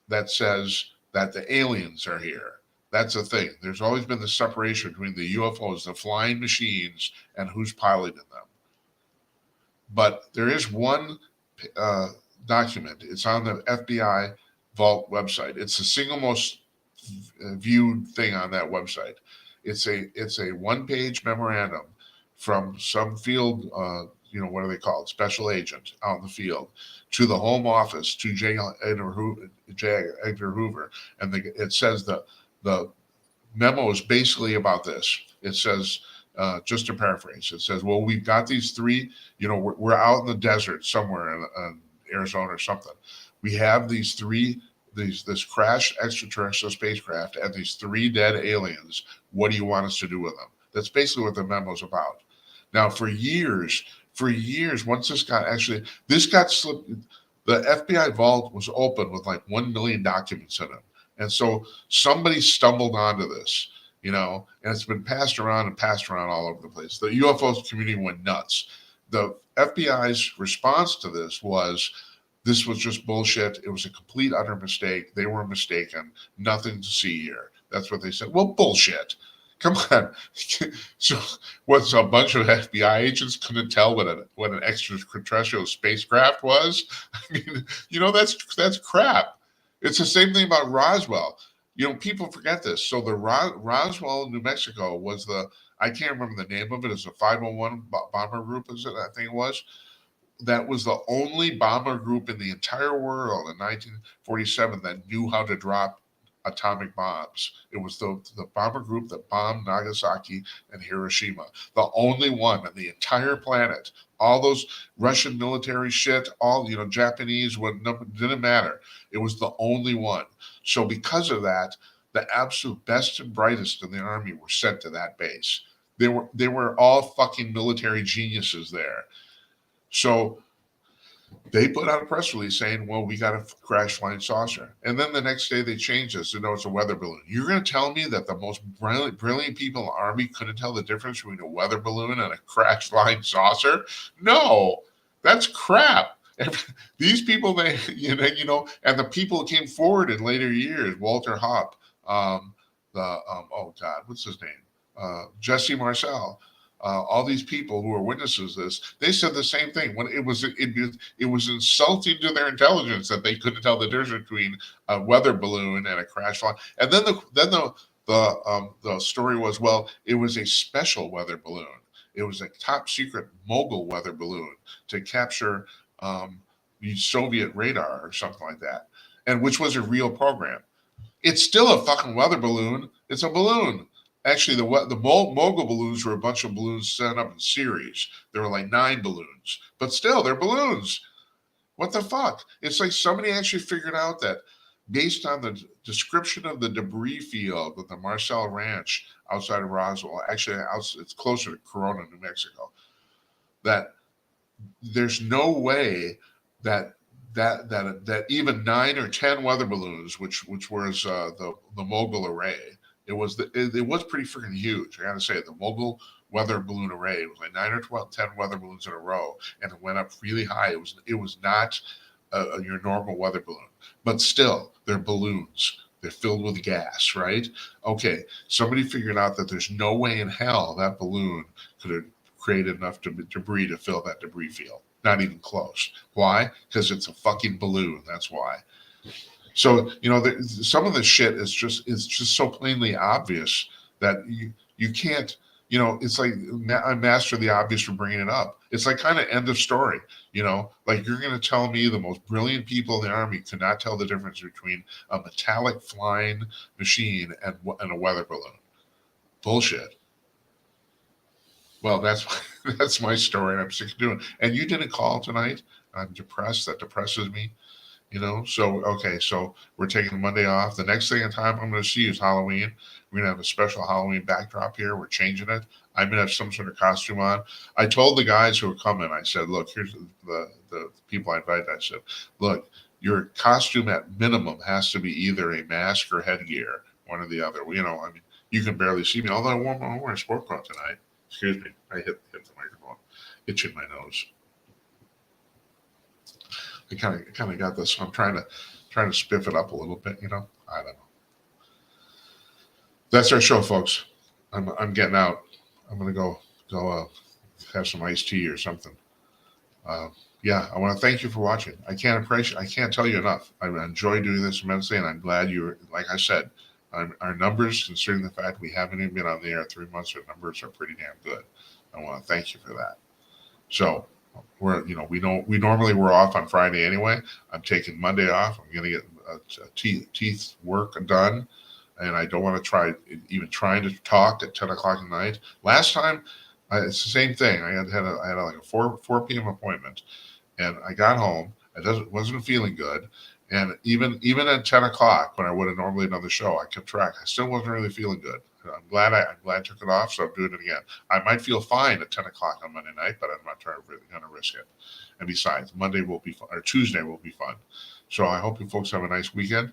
that says that the aliens are here. That's the thing. There's always been the separation between the UFOs, the flying machines, and who's piloting them. But there is one document. It's on the FBI Vault website. It's the single most viewed thing on that website. It's a one-page memorandum from some field, what are they called? Special agent out in the field to the Home Office, to J. Edgar Hoover. And it says that the memo is basically about this. It says, just to paraphrase, it says, well, we've got these three, we're out in the desert somewhere in Arizona or something. We have these three this crashed extraterrestrial spacecraft and these 3 dead aliens. What do you want us to do with them? That's basically what the memo's about. Now, for years, once this got slipped. The FBI vault was open with like 1 million documents in it, and so somebody stumbled onto this, and it's been passed around all over the place. The UFO community went nuts. The FBI's response to this was just bullshit. It was a complete, utter mistake. They were mistaken. Nothing to see here. That's what they said. Well, bullshit. Come on. So, what's a bunch of FBI agents couldn't tell what an extraterrestrial spacecraft was? I mean, that's crap. It's the same thing about Roswell. People forget this. So the Roswell, New Mexico was I can't remember the name of it. It's a 501 bomber group, is it? I think it was. That was the only bomber group in the entire world in 1947 that knew how to drop atomic bombs. It was the bomber group that bombed Nagasaki and Hiroshima. The only one on the entire planet. All those Russian military shit, all Japanese, didn't matter. It was the only one. So because of that, the absolute best and brightest in the Army were sent to that base. They were all fucking military geniuses there. So they put out a press release saying, well, we got a crash flying saucer. And then the next day they changed this to know it's a weather balloon. You're going to tell me that the most brilliant people in the Army couldn't tell the difference between a weather balloon and a crash flying saucer? No, that's crap. These people, and the people who came forward in later years, Walter Hopp, what's his name? Jesse Marcel. All these people who are witnesses to this, they said the same thing. When it was insulting to their intelligence that they couldn't tell the difference between a weather balloon and a crash flight. And then the story was, well, it was a special weather balloon. It was a top secret mogul weather balloon to capture Soviet radar or something like that, and which was a real program. It's still a fucking weather balloon. It's a balloon. Actually, the mogul balloons were a bunch of balloons set up in series. There were like 9 balloons, but still, they're balloons. What the fuck? It's like somebody actually figured out that based on the description of the debris field at the Marcel Ranch outside of Roswell, actually, it's closer to Corona, New Mexico, that there's no way that even 9 or 10 weather balloons, which was the mogul array. It was pretty freaking huge. I gotta say, the mogul weather balloon array was like 9 or 10 weather balloons in a row, and it went up really high. It was not your normal weather balloon, but still, they're balloons. They're filled with gas, right? Okay, somebody figured out that there's no way in hell that balloon could have created enough debris to fill that debris field. Not even close. Why? Because it's a fucking balloon. That's why. So some of the shit is just so plainly obvious that you can't. It's like I master the obvious for bringing it up. It's like kind of end of story. Like you're going to tell me the most brilliant people in the Army could not tell the difference between a metallic flying machine and a weather balloon. Bullshit. Well, that's my story, and I'm sick of doing it. And you didn't call tonight. I'm depressed. That depresses me. So okay, so we're taking Monday off. The next thing in time I'm going to see is Halloween. We're going to have a special Halloween backdrop here. We're changing it. I'm going to have some sort of costume on. I told the guys who are coming, I said, look, here's the people I invited. I said, look, your costume at minimum has to be either a mask or headgear, one or the other. You can barely see me, although I'm wearing a sport coat tonight. Excuse me, I hit the microphone, itching my nose. I kind of got this. So I'm trying to spiff it up a little bit. I don't know. That's our show, folks. I'm getting out. I'm gonna go have some iced tea or something. Yeah, I want to thank you for watching. I can't tell you enough. I enjoy doing this immensely, and I'm glad like I said, our numbers, considering the fact we haven't even been on the air 3 months, our numbers are pretty damn good. I want to thank you for that. So. We normally we're off on Friday anyway. I'm taking Monday off. I'm going to get teeth work done, and I don't want to trying to talk at 10 o'clock at night. Last time, it's the same thing. I had like a 4 p.m. appointment, and I got home. I wasn't feeling good, And even at 10 o'clock when I would have normally done the show, I kept track. I still wasn't really feeling good. I'm glad I took it off, so I'm doing it again. I might feel fine at 10 o'clock on Monday night, but I'm not really going to risk it. And besides, Monday will be fun, or Tuesday will be fun. So I hope you folks have a nice weekend.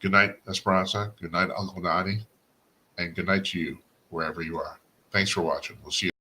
Good night, Esperanza. Good night, Uncle Nani. And good night to you, wherever you are. Thanks for watching. We'll see you.